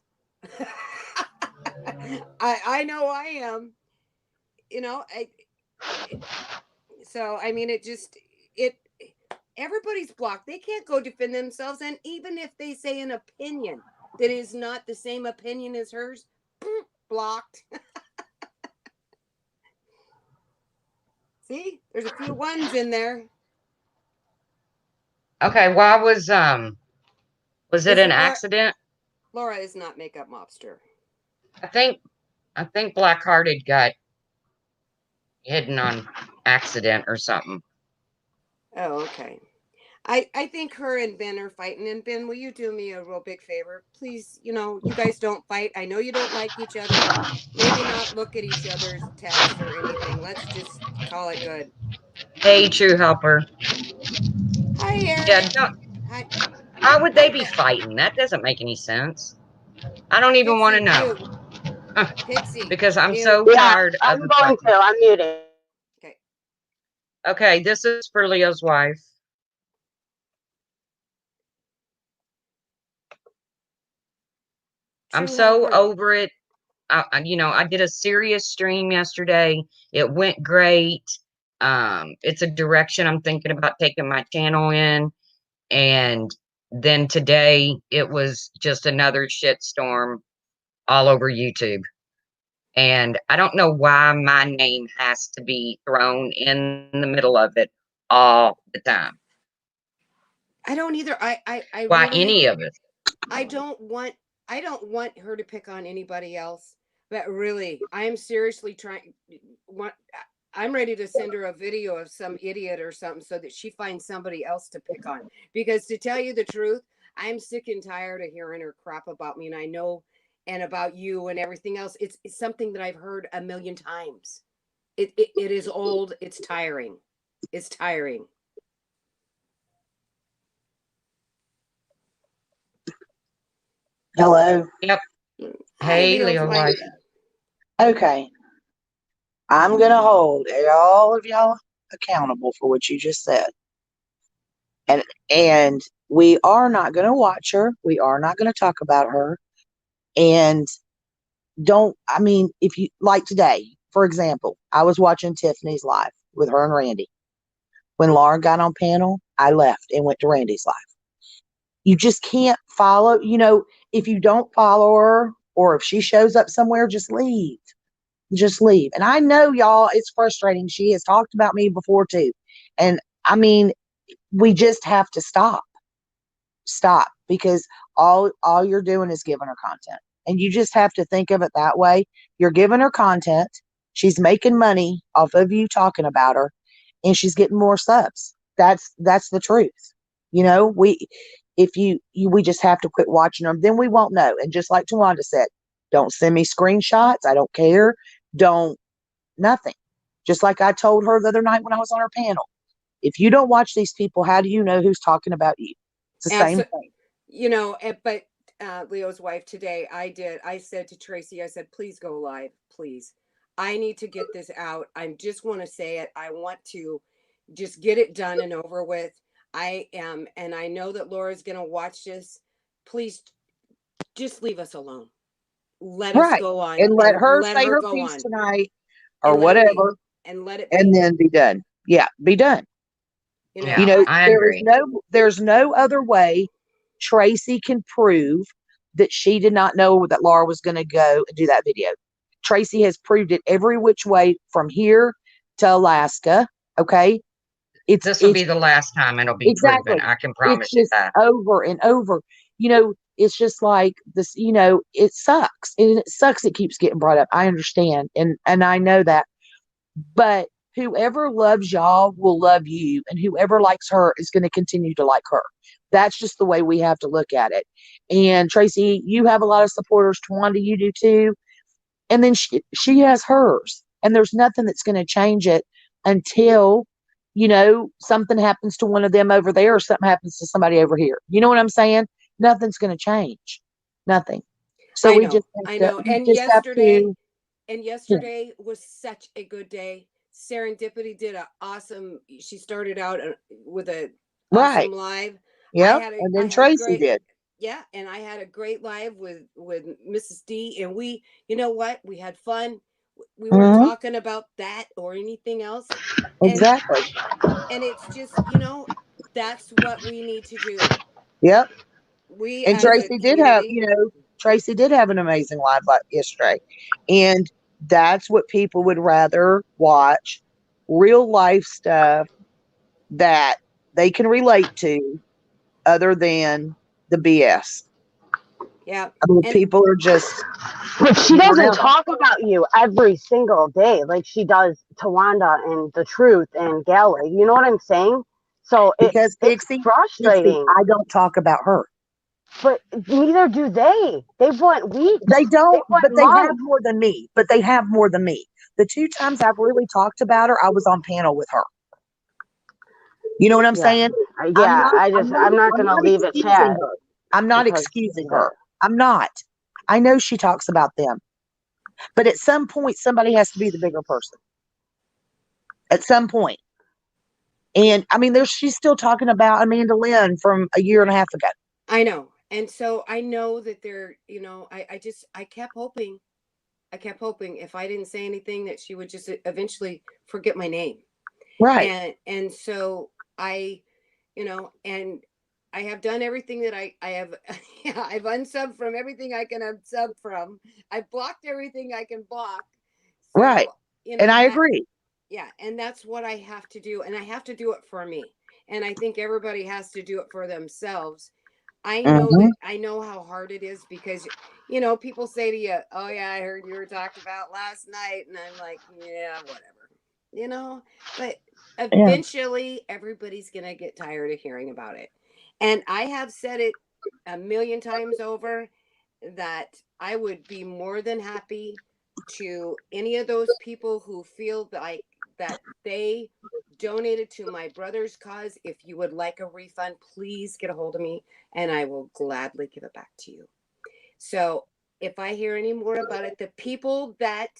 I know I am. I so I mean, it everybody's blocked. They can't go defend themselves, and even if they say an opinion that is not the same opinion as hers, blocked. See, there's a few ones in there. Okay, why was it an Isn't accident? Laura is not makeup mobster. I think Blackhearted got hidden on accident or something. Oh, okay. I think her and Ben are fighting. And Ben, will you do me a real big favor? Please, you guys don't fight. I know you don't like each other. Maybe not look at each other's texts or anything. Let's just call it good. Hey, True Helper. Hi, Eric. Yeah, don't, Hi, how would they be fighting? That doesn't make any sense. I don't even want to Pixie, know. mute. Pixie, Because I'm mute. so Yeah, tired I'm of the going fighting. to. I'm muting. Okay. Okay, this is for Leo's wife. I'm True so helper. over it. I did a serious stream yesterday. It went great. It's a direction I'm thinking about taking my channel in. And then today it was just another shitstorm all over YouTube. And I don't know why my name has to be thrown in the middle of it all the time. I don't either. I Why really, any of it? I don't want her to pick on anybody else. But really, I am seriously trying. I'm ready to send her a video of some idiot or something so that she finds somebody else to pick on. Because to tell you the truth, I'm sick and tired of hearing her crap about me, and I know, and about you and everything else. It's something that I've heard a million times. It is old. It's tiring. It's tiring. Hello. Yep. Hi, Hey, Leo's Leo wife. wife. Okay. I'm going to hold all of y'all accountable for what you just said. And we are not going to watch her. We are not going to talk about her. And if you like today, for example, I was watching Tiffany's live with her and Randy. When Laura got on panel, I left and went to Randy's live. You just can't follow, if you don't follow her or if she shows up somewhere, just leave. Just leave. And I know y'all, it's frustrating. She has talked about me before too. And I mean, we just have to stop, because all you're doing is giving her content. And you just have to think of it that way. You're giving her content. She's making money off of you talking about her, and she's getting more subs. That's the truth. You know, we just have to quit watching them. Then we won't know. And just like Tawanda said, don't send me screenshots. I don't care. Don't nothing. Just like I told her the other night when I was on her panel. If you don't watch these people, how do you know who's talking about you? It's the same thing. You know, but Leo's wife today, I said to Tracy, I said, please go live, please. I need to get this out. I just want to say it. I want to just get it done and over with. I am, and I know that Laura's going to watch this. Please just leave us alone. Let us Right. go on. And let her say her go piece on. tonight or And let it be. whatever, And let it be. and then be done. Yeah, be done. You know, Yeah, You know, I agree. there's no other way Tracy can prove that she did not know that Laura was going to go and do that video. Tracy has proved it every which way from here to Alaska. Okay. This will be the last time it'll be exactly. proven. I can It's promise you just that. over and over. You know, it's just like this, you know, it sucks. And it sucks it keeps getting brought up. I understand. And I know that. But whoever loves y'all will love you, and whoever likes her is going to continue to like her. That's just the way we have to look at it. And Tracy, you have a lot of supporters. Tawanda, you do too. And then she has hers. And there's nothing that's going to change it until, you know, something happens to one of them over there or something happens to somebody over here. You know what I'm saying? Nothing's going to change. Nothing. So I we know, just I have know. to, we And just have yesterday, to, was such a good day. Serendipity did an awesome. She started out with a right. awesome live. Yep. And then Tracy did. Yeah, and I had a great live with Mrs. D, and we, you know what, we had fun. We weren't Mhm. talking about that or anything else, Exactly. and it's just, you know, that's what we need to do. Yep. We And as a Tracy did have, community. you know, Tracy did have an amazing live like yesterday. And that's what people would rather watch, real life stuff that they can relate to, other than the BS. Yeah, I mean, and people are just, But she you don't doesn't know. talk about you every single day like she does Tawanda and The Truth and Gala. You know what I'm saying? So Because it's Pixie, frustrating. I don't talk about her. But neither do they. They've went weeks. They don't, They've went but they have months. more than me. But they have more than me. The two times I've really talked about her, I was on panel with her. You know what I'm Yeah. saying? Yeah, I'm not gonna leave it excusing chat her. I'm not because excusing her. I'm not. I know she talks about them. But at some point, somebody has to be the bigger person. At some point. And I mean, she's still talking about Amanda Lynn from a year and a half ago. I know. And so I know that they're, you know, I kept hoping. I kept hoping if I didn't say anything that she would just eventually forget my name. Right. And so I, you know, and I have done everything that I have. Yeah, I've unsubbed from everything I can unsub from. I've blocked everything I can block. So, Right. you know, And I agree. yeah, and that's what I have to do, and I have to do it for me. And I think everybody has to do it for themselves. I know Mhm. that I know how hard it is because, you know, people say to you, "Oh yeah, I heard you were talked about last night," and I'm like, "Yeah, whatever," you know. But Yeah. eventually, everybody's gonna get tired of hearing about it, and I have said it a million times over that I would be more than happy to any of those people who feel like that they donated to my brother's cause. If you would like a refund, please get a hold of me and I will gladly give it back to you. So if I hear any more about it, the people that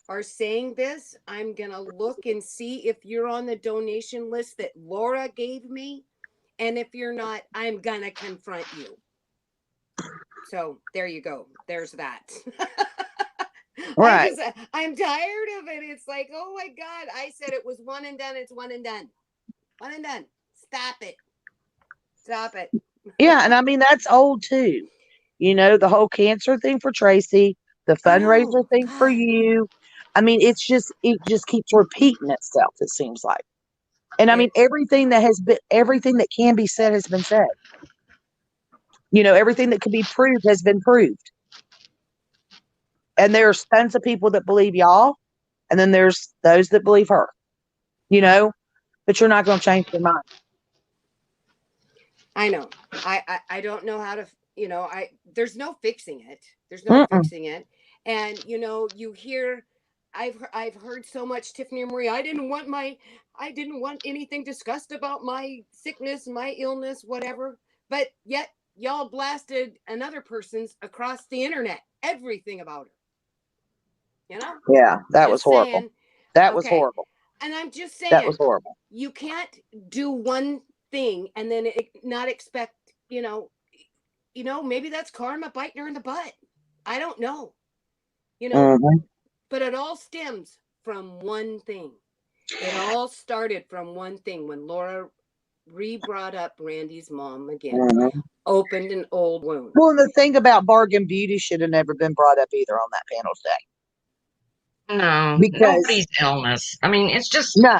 are saying this, I'm going to look and see if you're on the donation list that Laura gave me. And if you're not, I'm going to confront you. So there you go. There's that. Right. I'm tired of it. It's like, oh my God, I said it was one and done. It's one and done. One and done. Stop it. Stop it. Yeah. And I mean, that's old too. You know, the whole cancer thing for Tracy, the I know. fundraiser thing for God. you. I mean, it just keeps repeating itself, it seems like. And I mean, everything that can be said has been said. Everything that could be proved has been proved. And there's tons of people that believe y'all, and then there's those that believe her, but you're not going to change their mind. I know. I don't know how to, there's no fixing it. There's no fixing it. And, you hear, I've heard so much, Tiffany Marie, I didn't want anything discussed about my sickness, my illness, whatever. But yet y'all blasted another person's across the internet, everything about her. Yeah, that was Just horrible. saying. That was Okay. horrible. And I'm just saying, That was horrible. you can't do one thing and then not expect, maybe that's karma biting her in the butt. I don't know, but it all stems from one thing. It all started from one thing when Laura brought up Randy's mom again, opened an old wound. Well, and the thing about Bargain Beauty should have never been brought up either on that panel today. No, Because nobody's illness. I mean, it's just. No.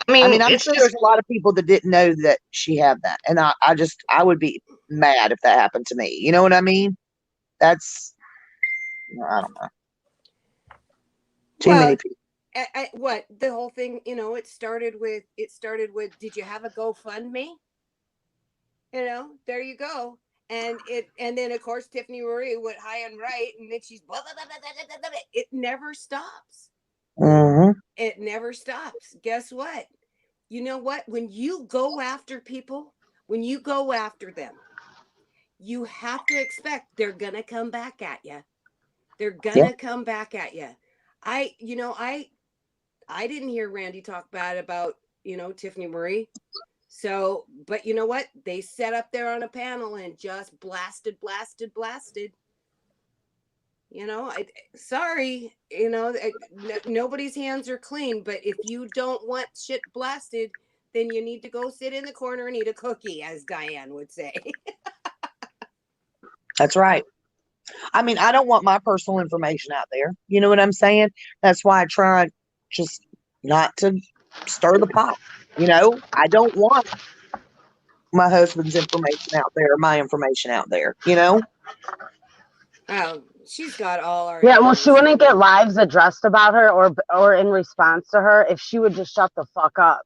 I mean, I'm it's sure just, there's a lot of people that didn't know that she had that. And I would be mad if that happened to me. You know what I mean? That's, I don't know. Too many people. What the whole thing, it started with, did you have a GoFundMe? There you go. And then of course Tiffany Marie went high and right, and then she's blah, blah, blah, blah, blah, blah, blah. It never stops. It never stops. Guess what? You know what? When you go after people, when you go after them, you have to expect they're gonna come back at you. They're gonna come back at you. I didn't hear Randy talk bad about Tiffany Marie. So, but you know what? They sat up there on a panel and just blasted. Sorry, nobody's hands are clean, but if you don't want shit blasted, then you need to go sit in the corner and eat a cookie, as Diane would say. That's right. I mean, I don't want my personal information out there. You know what I'm saying? That's why I try just not to stir the pot. I don't want my husband's information out there, my information out there, Oh, she's got all our. Yeah, well, she wouldn't get lives addressed about her or in response to her if she would just shut the fuck up.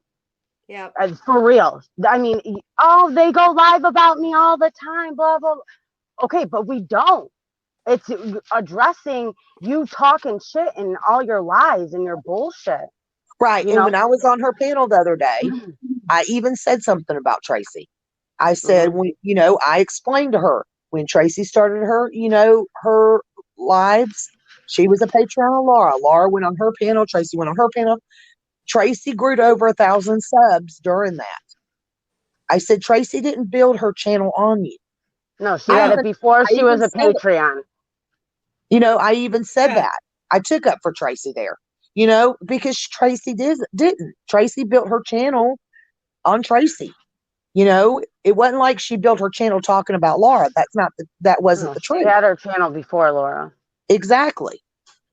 Yeah. For real. I mean, they go live about me all the time, blah, blah, blah. Okay, but we don't. It's addressing you talking shit and all your lies and your bullshit. Right. And when I was on her panel the other day, I even said something about Tracy. I said, I explained to her when Tracy started her, her lives, she was a patron of Laura. Laura went on her panel. Tracy went on her panel. Tracy grew to over 1,000 subs during that. I said, Tracy didn't build her channel on you. No, she had it before she was a Patreon. I even said that. I took up for Tracy there, because Tracy didn't. Tracy built her channel on Tracy. It wasn't like she built her channel talking about Laura. That wasn't the truth. She had her channel before Laura. Exactly.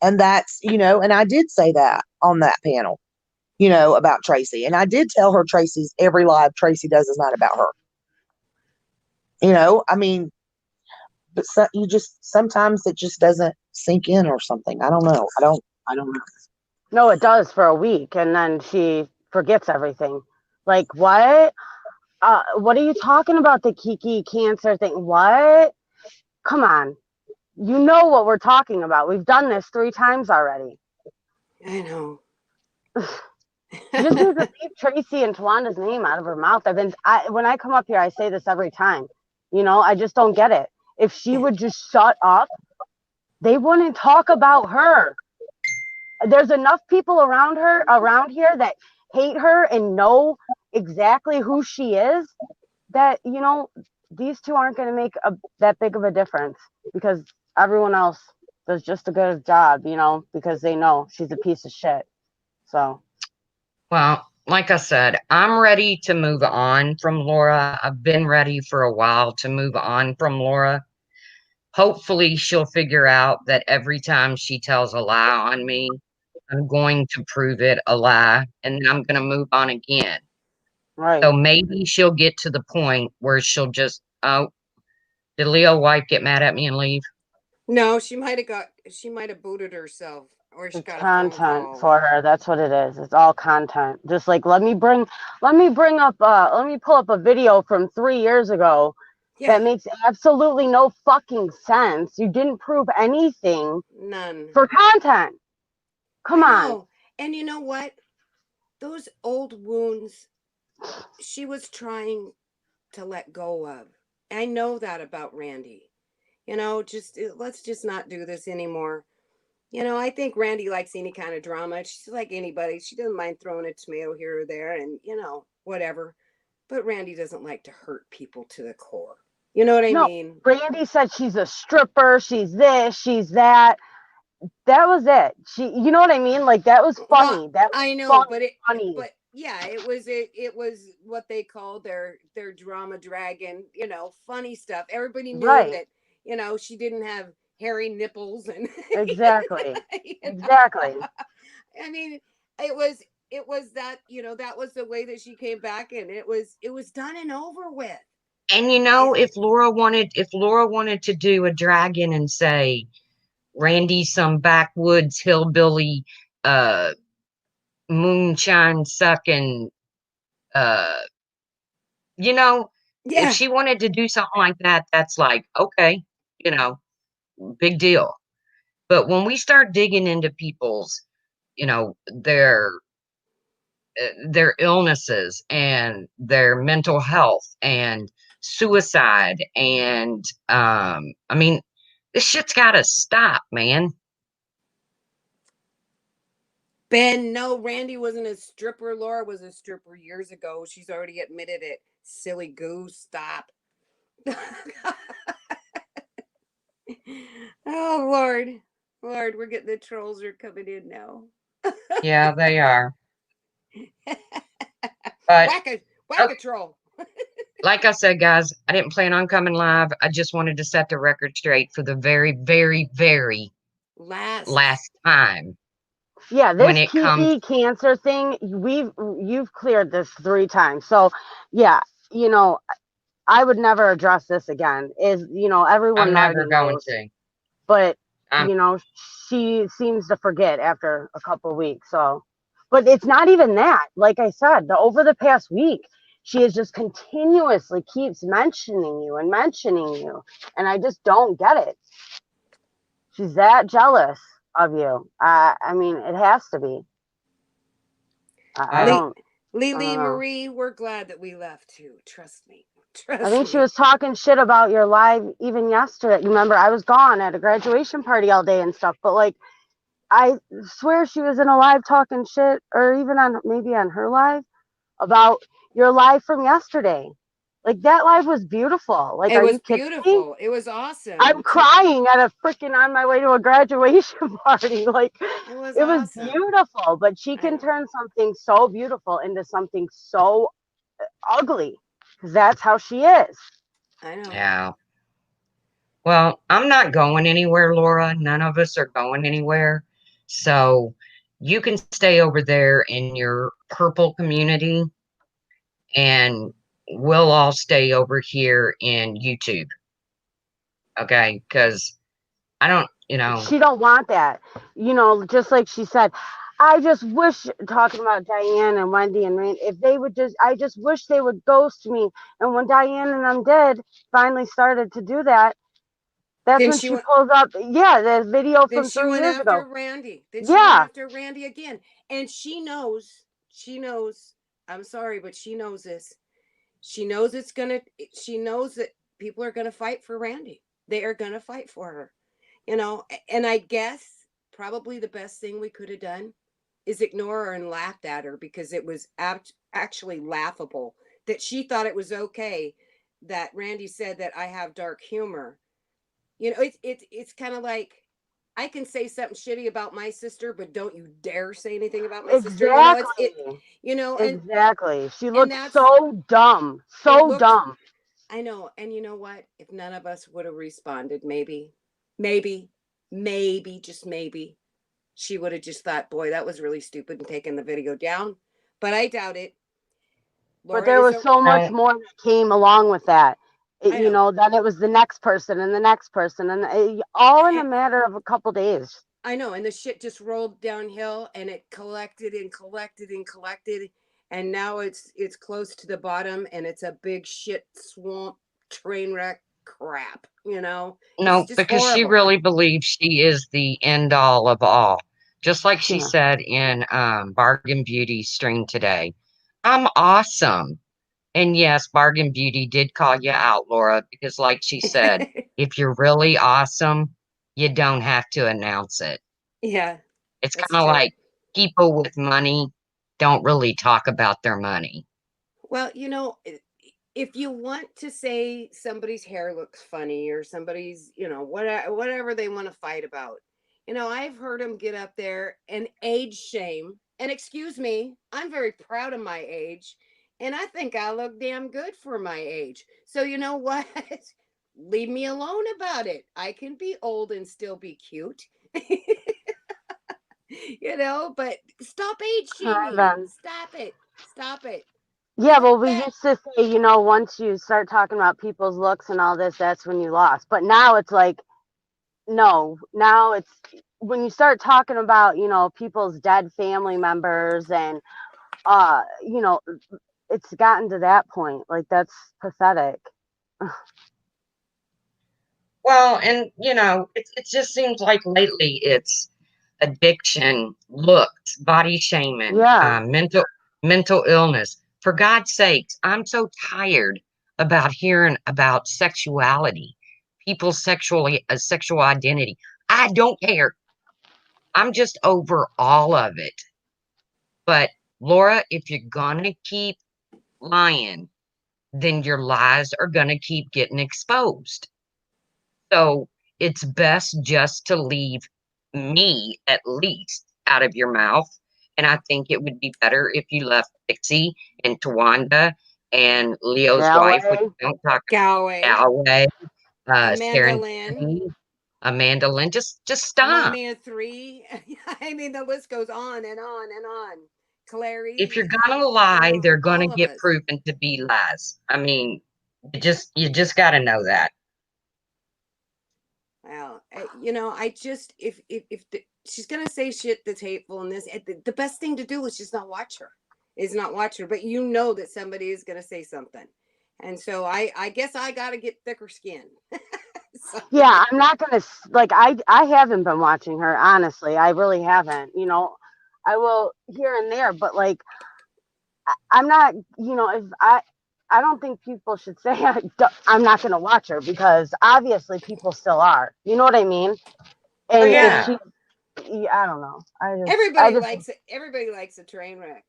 And that's, and I did say that on that panel, about Tracy. And I did tell her every live Tracy does is not about her. I mean, but sometimes it just doesn't sink in or something. I don't know. I don't know. No, it does for a week, and then she forgets everything. Like, what? What are you talking about? The Kiki cancer thing? What? Come on. You know what we're talking about. We've done this 3 times already. I know. You just need to leave Tracy and Tawanda's name out of her mouth. When I come up here, I say this every time. I just don't get it. If she would just shut up, they wouldn't talk about her. There's enough people around here that hate her and know exactly who she is, that these two aren't going to make that big of a difference, because everyone else does just a good job, because they know she's a piece of shit. So, well, like I said, I'm ready to move on from Laura. I've been ready for a while to move on from Laura. hopefully she'll figure out that every time she tells a lie on me, I'm going to prove it a lie, and then I'm going to move on again. Right. So maybe she'll get to the point where she'll just, oh, did Leo wife get mad at me and leave? No, she might have booted herself, or she It's got a phone content call. for her. That's what it is. It's all content. Just like let me pull up a video from 3 years ago Yeah, that makes absolutely no fucking sense. You didn't prove anything none. for content. Come I on. know. And you know what? Those old wounds, she was trying to let go of. I know that about Randy. Let's just not do this anymore. I think Randy likes any kind of drama. She's like anybody. She doesn't mind throwing a tomato here or there and, whatever. But Randy doesn't like to hurt people to the core. You know what I No, mean? Brandy said she's a stripper, she's this, she's that. That was it. You know what I mean? Like that was funny. Well, That was I know, funny. but yeah, it was what they call their drama dragon, funny stuff. Everybody knew Right. that, she didn't have hairy nipples and Exactly. you know? Exactly. I mean, it was that, that was the way that she came back, and it was done and over with. And if Laura wanted to do a dragon and say Randy some backwoods hillbilly moonshine sucking if Yeah. she wanted to do something like that, that's like, okay, big deal. But when we start digging into people's, their illnesses and their mental health and suicide and I mean, this shit's got to stop, man. Ben, no, Randy wasn't a stripper. Laura was a stripper years ago. She's already admitted it. Silly goose, stop. Oh Lord, we're getting the trolls are coming in now. Yeah, they are. But whack a troll. like I said, guys, I didn't plan on coming live. I just wanted to set the record straight for the very, very, very last time. Yeah, when this it comes, cancer thing, you've cleared this 3 times. So yeah, I would never address this again. Everyone I'm never already going knows. to. But Um, she seems to forget after a couple of weeks. So, but it's not even that. Like I said, over the past week, she is just continuously keeps mentioning you, and I just don't get it. She's that jealous of you. I mean, it has to be. I don't. Lily know. Marie, we're glad that we left too. Trust me. I think she was talking shit about your live even yesterday. You remember I was gone at a graduation party all day and stuff, but like I swear she was in a live talking shit, or even maybe on her live about your live from yesterday. Like that live was beautiful. Like, It are was you kidding beautiful. me? It was awesome. I'm crying at a freaking on my way to a graduation party. Like It was it was awesome. beautiful, but she I can know. turn something so beautiful into something so ugly. That's how she is. I know. yeah. Well, I'm not going anywhere, Laura. None of us are going anywhere. So you can stay over there in your purple community, and we'll all stay over here in YouTube. Okay? Because I don't, She don't want that. Just like she said, I just wish, talking about Diane and Wendy and Rand, if they would I just wish they would ghost me. And when Diane and them finally started to do that, that's Then when she she went- pulls up, the video Then from she 3 went years after ago. Randy. Then she Yeah. went after Randy again. And she knows. I'm sorry, but she knows this. She knows she knows that people are gonna fight for Randy. They are gonna fight for her. And I guess probably the best thing we could have done is ignore her and laughed at her, because it was actually laughable that she thought it was okay that Randy said that I have dark humor. It's kind of like, I can say something shitty about my sister, but don't you dare say anything about my sister. Exactly. And Exactly. She looked that's- so dumb. So dumb. I know. And you know what? If none of us would have responded, just maybe, she would have just thought, boy, that was really stupid and taken the video down. But I doubt it. But Laura there is was a, so much Right. more that came along with that. I You know. know, then it was the next person and the next person, and all in a And matter of a couple days. I know. And the shit just rolled downhill and it collected and collected and collected. And now it's close to the bottom and it's a big shit swamp train wreck crap, you know? It's No, just because she horrible. really believes she is the end all of all. Just like she Yeah. said in Bargain Beauty's stream today. I'm awesome. And yes, Bargain Beauty did call you out, Laura, because like she said, if you're really awesome, you don't have to announce it. Yeah, It's that's kind of true. like people with money don't really talk about their money. Well, you know, if you want to say somebody's hair looks funny or somebody's, you know, whatever they want to fight about, you know, I've heard them get up there and age shame. And excuse me, I'm very proud of my age, and I think I look damn good for my age. So you know what? Leave me alone about it. I can be old and still be cute. You know, but stop age shaming. Then, Stop it. Stop it. yeah, well, we That used to say, you know, once you start talking about people's looks and all this, that's when you lost. But now it's like, no, now it's when you start talking about, you know, people's dead family members and, you know, it's gotten to that point. Like, that's pathetic. Well, and you know, it just seems like lately it's addiction, looks, body shaming, Yeah. mental illness. For God's sakes, I'm so tired about hearing about sexuality, people's sexual identity. I don't care. I'm just over all of it. But Laura, if you're gonna keep lying, then your lies are gonna keep getting exposed. So it's best just to leave me at least out of your mouth. And I think it would be better if you left Pixie and Tawanda and Leo's wife, which Galway. we don't talk Galway, about, Galway, Amanda Lynn, Serendipity, Amanda Lynn. Just stop. Mommy of Three. I mean, the list goes on and on and on. If you're Clary, gonna lie, they're gonna all of get us. proven to be lies. I mean, you just gotta know that. Well, you know, I just if she's gonna say shit that's hateful and this, the best thing to do is just not watch her. Is not watch her, but you know that somebody is gonna say something, and so I guess I got to get thicker skin. So, Yeah, I'm not gonna like I haven't been watching her, honestly. I really haven't. You know, I will here and there, but like I'm not, you know, if I don't think people should say I'm not gonna watch her because obviously people still are. You know what I mean? Oh And if yeah, yeah. she, yeah, I don't know. I everybody just, likes it. Everybody likes a train wreck.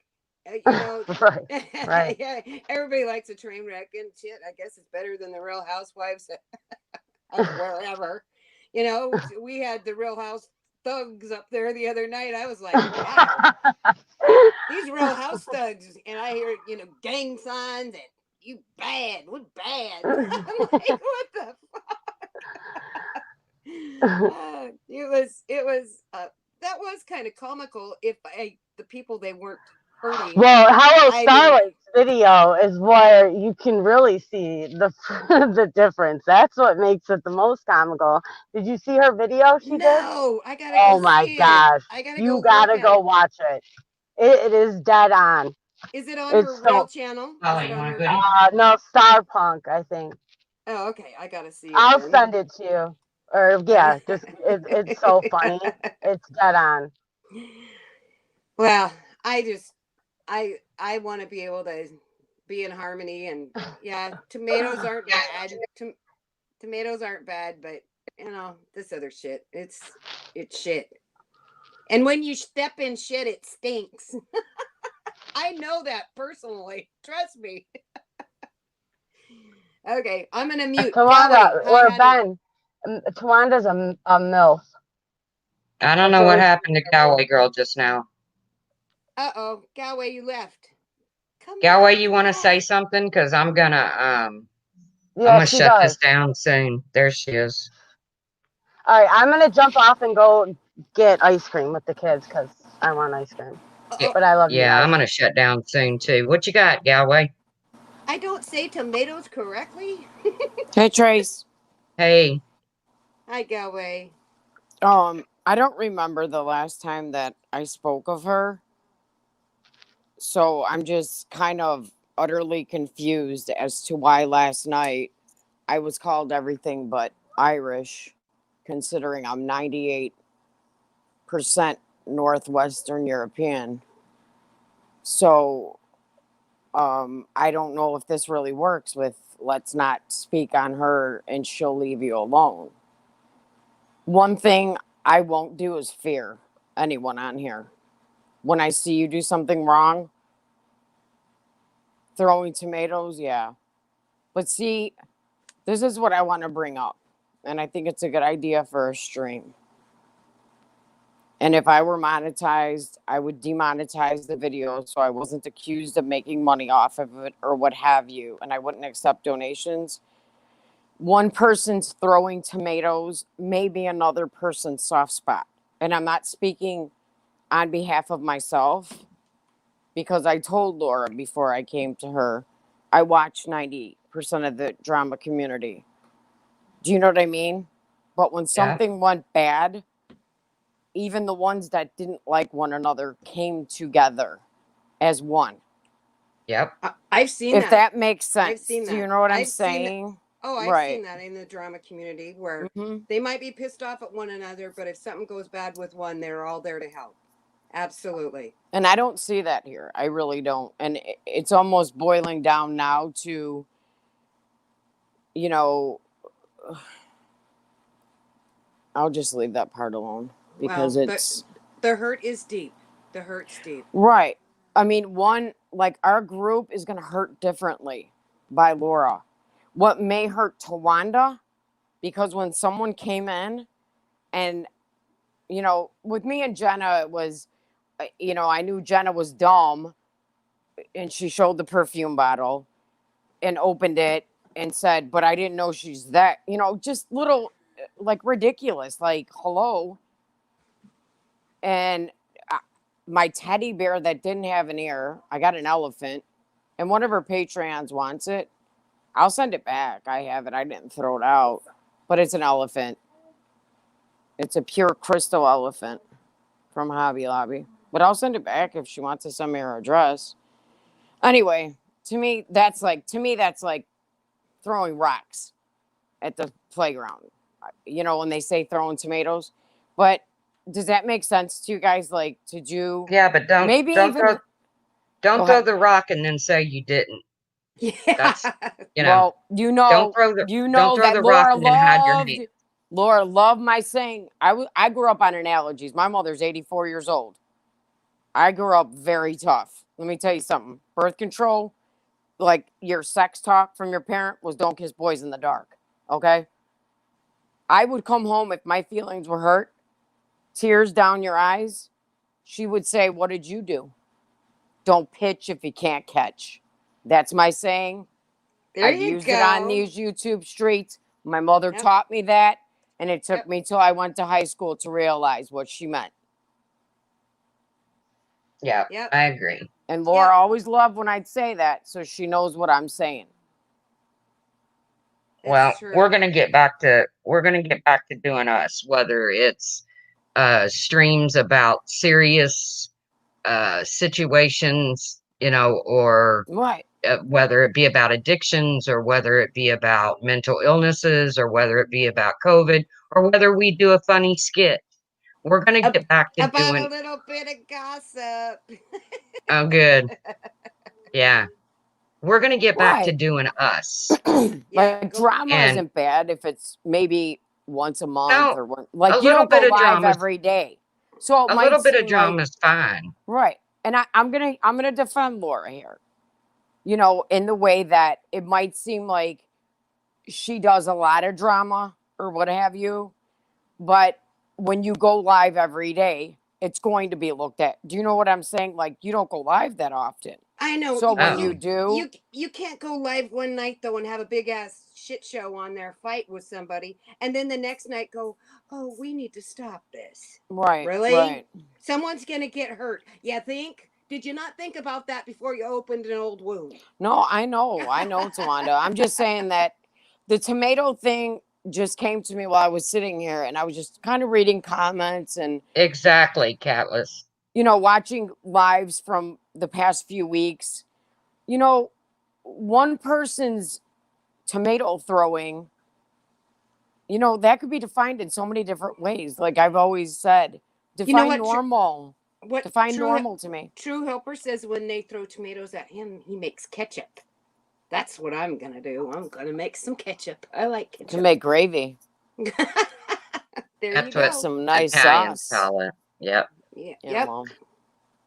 You know, right, right. yeah, everybody likes a train wreck and shit. I guess it's better than the Real Housewives of wherever. You know, we had the Real House thugs up there the other night. I was like, wow, these Real House thugs, and I hear, you know, gang signs and you bad, what bad? I'm like, what the fuck? That was kind of comical. If the people they weren't hurting, Well, Hello I didn't. Starlight's video is where you can really see the the difference. That's what makes it the most comical. Did you see her video she did? No, I gotta go Oh my see it. gosh. I gotta go You look gotta at go it. watch it. It is dead on. Is it on her It's real so channel? Is Holly, it you on want a her? goodie? no, Star Punk, I think. Oh, okay. I gotta see it I'll then. send it to you. Or yeah, just it's so funny. It's dead on. Well, I just I want to be able to be in harmony, and yeah, tomatoes aren't bad. Tomatoes aren't bad, but you know, this other shit, it's shit. And when you step in shit, it stinks. I know that personally. Trust me. Okay, I'm gonna mute. Galway, Tawanda hi or honey. Ben. Tawanda's a MILF. I don't That's know what what we happened to Galway girl just now. Uh-oh, Galway, you left. Come Galway, back, you come want to say back. something? Because I'm gonna I'm Yeah, gonna she shut this does. down soon. There she is. All right, I'm gonna jump off and go get ice cream with the kids because I want ice cream. Yeah, Oh, But I love you yeah, guys. I'm gonna shut down soon too. What you got, Galway? I don't say tomatoes correctly. Hey Trace. Hey, Hi, Galway. I don't remember the last time that I spoke of her. So I'm just kind of utterly confused as to why last night I was called everything but Irish, considering I'm 98% Northwestern European. So I don't know if this really works with let's not speak on her and she'll leave you alone. One thing I won't do is fear anyone on here. When I see you do something wrong, throwing tomatoes, yeah. But see, this is what I want to bring up. And I think it's a good idea for a stream. And if I were monetized, I would demonetize the video so I wasn't accused of making money off of it or what have you. And I wouldn't accept donations. One person's throwing tomatoes, maybe another person's soft spot. And I'm not speaking on behalf of myself because I told Laura before I came to her, I watch 90% of the drama community. Do you know what I mean? But when yeah, something went bad, even the ones that didn't like one another came together as one. yep, I've seen If that. that makes I've sense. seen Do you that. know what I'm I've seen that. saying? Oh, I've Right. seen that in the drama community where hmm they might be pissed off at one another, but if something goes bad with one, they're all there to help. Absolutely. And I don't see that here. I really don't. And it's almost boiling down now to, you know, I'll just leave that part alone because Well, it's the hurt is deep. The hurt's deep. right. I mean, one, like our group is going to hurt differently by Laura. What may hurt Tawanda, because when someone came in and, with me and Jenna, it was, I knew Jenna was dumb and she showed the perfume bottle and opened it and said, but I didn't know she's that, just little, like ridiculous, like, hello. And my teddy bear that didn't have an ear, I got an elephant, and one of her Patreons wants it. I'll send it back. I have it. I didn't throw it out, but it's an elephant. It's a pure crystal elephant from Hobby Lobby. But I'll send it back if she wants to send me her address. Anyway, to me, that's like throwing rocks at the playground. When they say throwing tomatoes. But does that make sense to you guys? Like to do yeah, but maybe don't even don't go throw ahead. the rock and then say you didn't. Yeah. That's Well, don't throw the that rock and then hide your hand. Laura loved my saying. I grew up on analogies. My mother's 84 years old. I grew up very tough. Let me tell you something. Birth control, like your sex talk from your parent was don't kiss boys in the dark. Okay? I would come home if my feelings were hurt, tears down your eyes. She would say, "What did you do? Don't pitch if you can't catch." That's my saying. There I've you used it on go. these YouTube streets. My mother Yep. taught me that, and it took Yep. me till I went to high school to realize what she meant. Yeah, Yep. I agree. And Laura Yep. always loved when I'd say that, so she knows what I'm saying. Well, It's true. we're gonna get back to doing us, whether it's streams about serious situations, or Right. whether it be about addictions or whether it be about mental illnesses or whether it be about COVID or whether we do a funny skit. We're going to get back to About a doing. little bit of gossip. Oh, good. Yeah. We're going to get back to Right. doing us. Yeah, Like go- drama And- isn't bad if it's maybe once a month No, or one. a Like you little don't go bit of live drama's- every day, so it A might little bit of seem drama like is fine. right. And I'm gonna defend Laura here. In the way that it might seem like she does a lot of drama or what have you, but when you go live every day, it's going to be looked at. Do you know what I'm saying? Like you don't go live that often. I know. So you when Oh. you do, you can't go live one night though and have a big ass shit show on there, fight with somebody, and then the next night go, oh, we need to stop this. right, Really? right. Someone's gonna get hurt. You think? Did you not think about that before you opened an old wound? No, I know, Tawanda. I'm just saying that the tomato thing just came to me while I was sitting here, and I was just kind of reading comments and Exactly, Catless. watching lives from the past few weeks. One person's tomato throwing, that could be defined in so many different ways. Like I've always said, You know define what? normal. What Define True, normal to me. True Helper says when they throw tomatoes at him, he makes ketchup. That's what I'm gonna do. I'm gonna make some ketchup. I like ketchup. To make gravy. There That's you what go. Some nice Italians sauce. call it. Yep. Yeah. Yeah, Yep. well.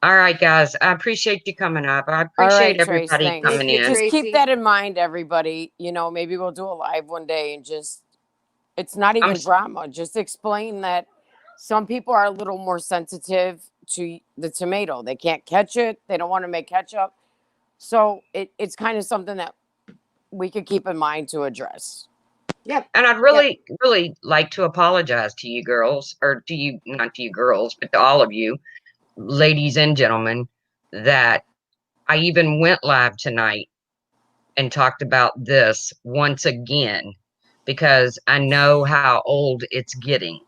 All right, guys. I appreciate you coming up. I All appreciate right, Trace, everybody thanks. coming Thank you, in. Just keep Tracy. that in mind, everybody. Maybe we'll do a live one day and it's not even s- drama. Just explain that some people are a little more sensitive to the tomato. They can't catch it. They don't want to make ketchup. So it's kind of something that we could keep in mind to address. Yep. And I'd really, really like to apologize to you girls, or to you, not to you girls, but to all of you, ladies and gentlemen, that I even went live tonight and talked about this once again, because I know how old it's getting.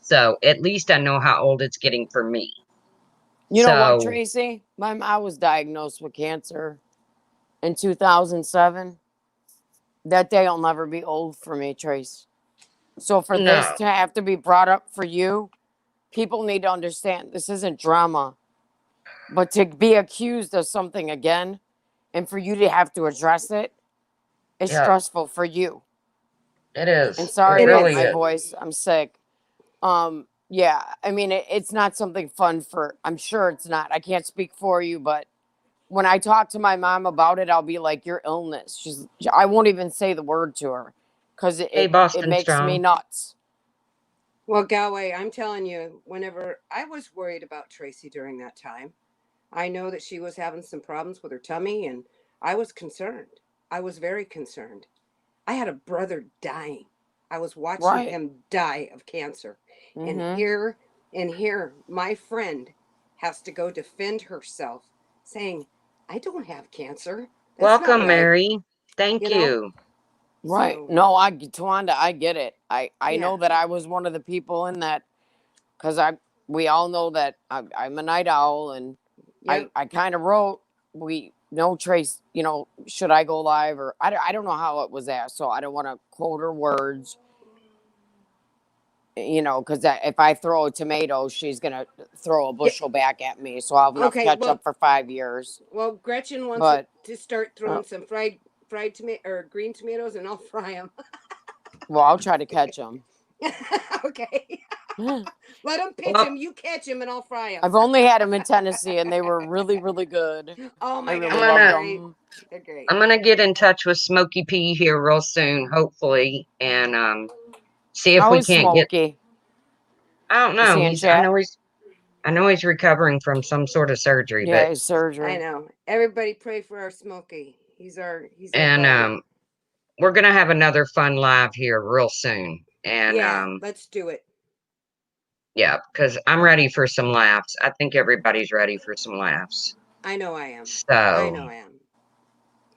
So at least I know how old it's getting for me. You know what, So- Tracy? My mom was diagnosed with cancer in 2007. That day will never be old for me, Trace. So for this No. to have to be brought up for you, people need to understand this isn't drama. But to be accused of something again and for you to have to address it is Yeah. stressful for you. It is. And sorry It about really my is. voice. I'm sick. Yeah, I mean, it's not something fun I'm sure it's not. I can't speak for you, but when I talk to my mom about it, I'll be like, your illness. I won't even say the word to her because Hey, it Boston makes me Strong. nuts. Well, Galway, I'm telling you, whenever I was worried about Tracy during that time, I know that she was having some problems with her tummy, and I was concerned. I was very concerned. I had a brother dying. I was watching Right. him die of cancer. Mhm. And here, my friend has to go defend herself, saying, I don't have cancer. That's not Welcome, right." Mary. Thank You know? you. Right. So- No, Tawanda, I get it. I know Yeah. that I was one of the people in that because we all know that I'm a night owl, and Yep. I kind of wrote, we know Trace, should I go live, or I don't know how it was asked, so I don't want to quote her words, because if I throw a tomato, she's going to throw a bushel back at me. So I'll have enough Okay, ketchup well- for 5 years. Well, Gretchen wants But- to start throwing some fried tomato or green tomatoes, and I'll fry them. Well, I'll try to catch them. Okay. Let them pitch Well- them. You catch them, and I'll fry them. I've only had them in Tennessee, and they were really, really good. Oh I my really god, I'm love they're gonna- great. them. They're great. I'm gonna get in touch with Smokey P here real soon, hopefully, and see if How we is can't get. Smokey? I don't Is know. he in I chat? know he's recovering from some sort of surgery, Yeah, but his surgery. I know. Everybody pray for our Smokey. He's our and buddy. we're gonna have another fun live here real soon, and yeah, let's do it. yeah, because I'm ready for some laughs. I think everybody's ready for some laughs. I know I am. So, I know I am.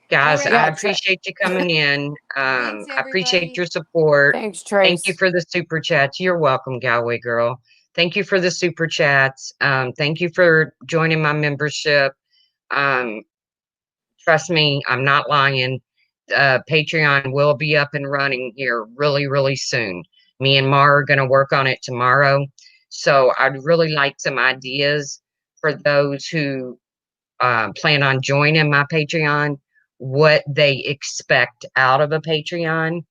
guys, All right. I Yeah, appreciate you coming in. Thanks, I appreciate everybody. your support. Thanks, Trace. Thank you for the super chats. You're welcome, Galway girl. Thank you for the super chats. Thank you for joining my membership. Trust me, I'm not lying. Patreon will be up and running here really, really soon. Me and Ma are going to work on it tomorrow. So I'd really like some ideas for those who plan on joining my Patreon, what they expect out of a Patreon,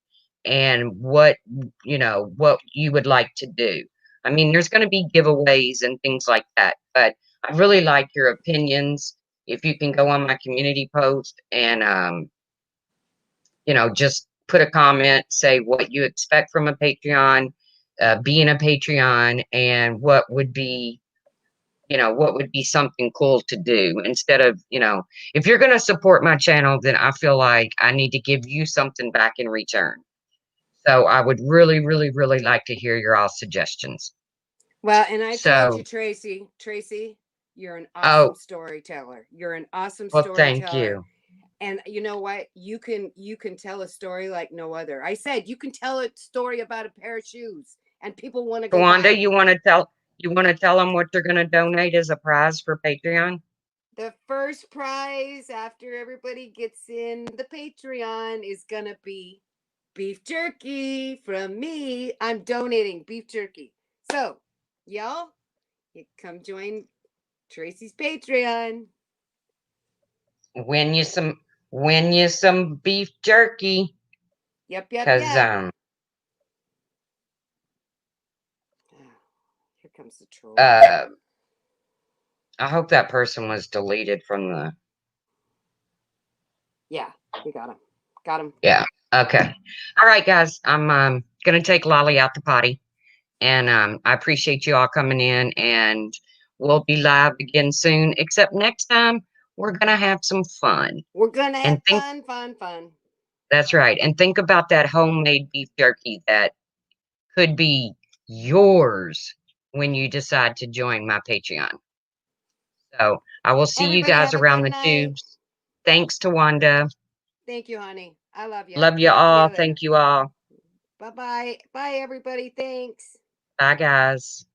and what you would like to do. I mean, there's going to be giveaways and things like that, but I really like your opinions. If you can go on my community post and just put a comment, say what you expect from a Patreon, being a Patreon, and what would be what would be something cool to do instead of, if you're going to support my channel, then I feel like I need to give you something back in return. So I would really, really, really like to hear your all suggestions. Well, and I told you, So, Tracy, you're an oh, awesome storyteller. You're an awesome well, thank storyteller. you. And you know what? You can tell a story like no other. I said you can tell a story about a pair of shoes, and people want to go buy Tawanda, 'em. you want to tell them what they're going to donate as a prize for Patreon? The first prize after everybody gets in the Patreon is gonna be beef jerky from me. I'm donating beef jerky. So, y'all, you come join Tracy's Patreon. Win you some beef jerky. Yep. Because Here comes the troll. I hope that person was deleted from the. Yeah, we got him. Got him. Yeah. Okay. All right, guys. I'm gonna take Lolly out the potty, and I appreciate you all coming in, and we'll be live again soon. Except next time we're gonna have some fun. We're gonna have And fun. that's right. And think about that homemade beef jerky that could be yours when you decide to join my Patreon. So I will see you Everybody guys have a around good the night. tubes. Thanks to Wanda. Thank you, honey. I love you. Love you Talk to all. later. Thank you all. Bye-bye. Bye, everybody. Thanks. Bye, guys.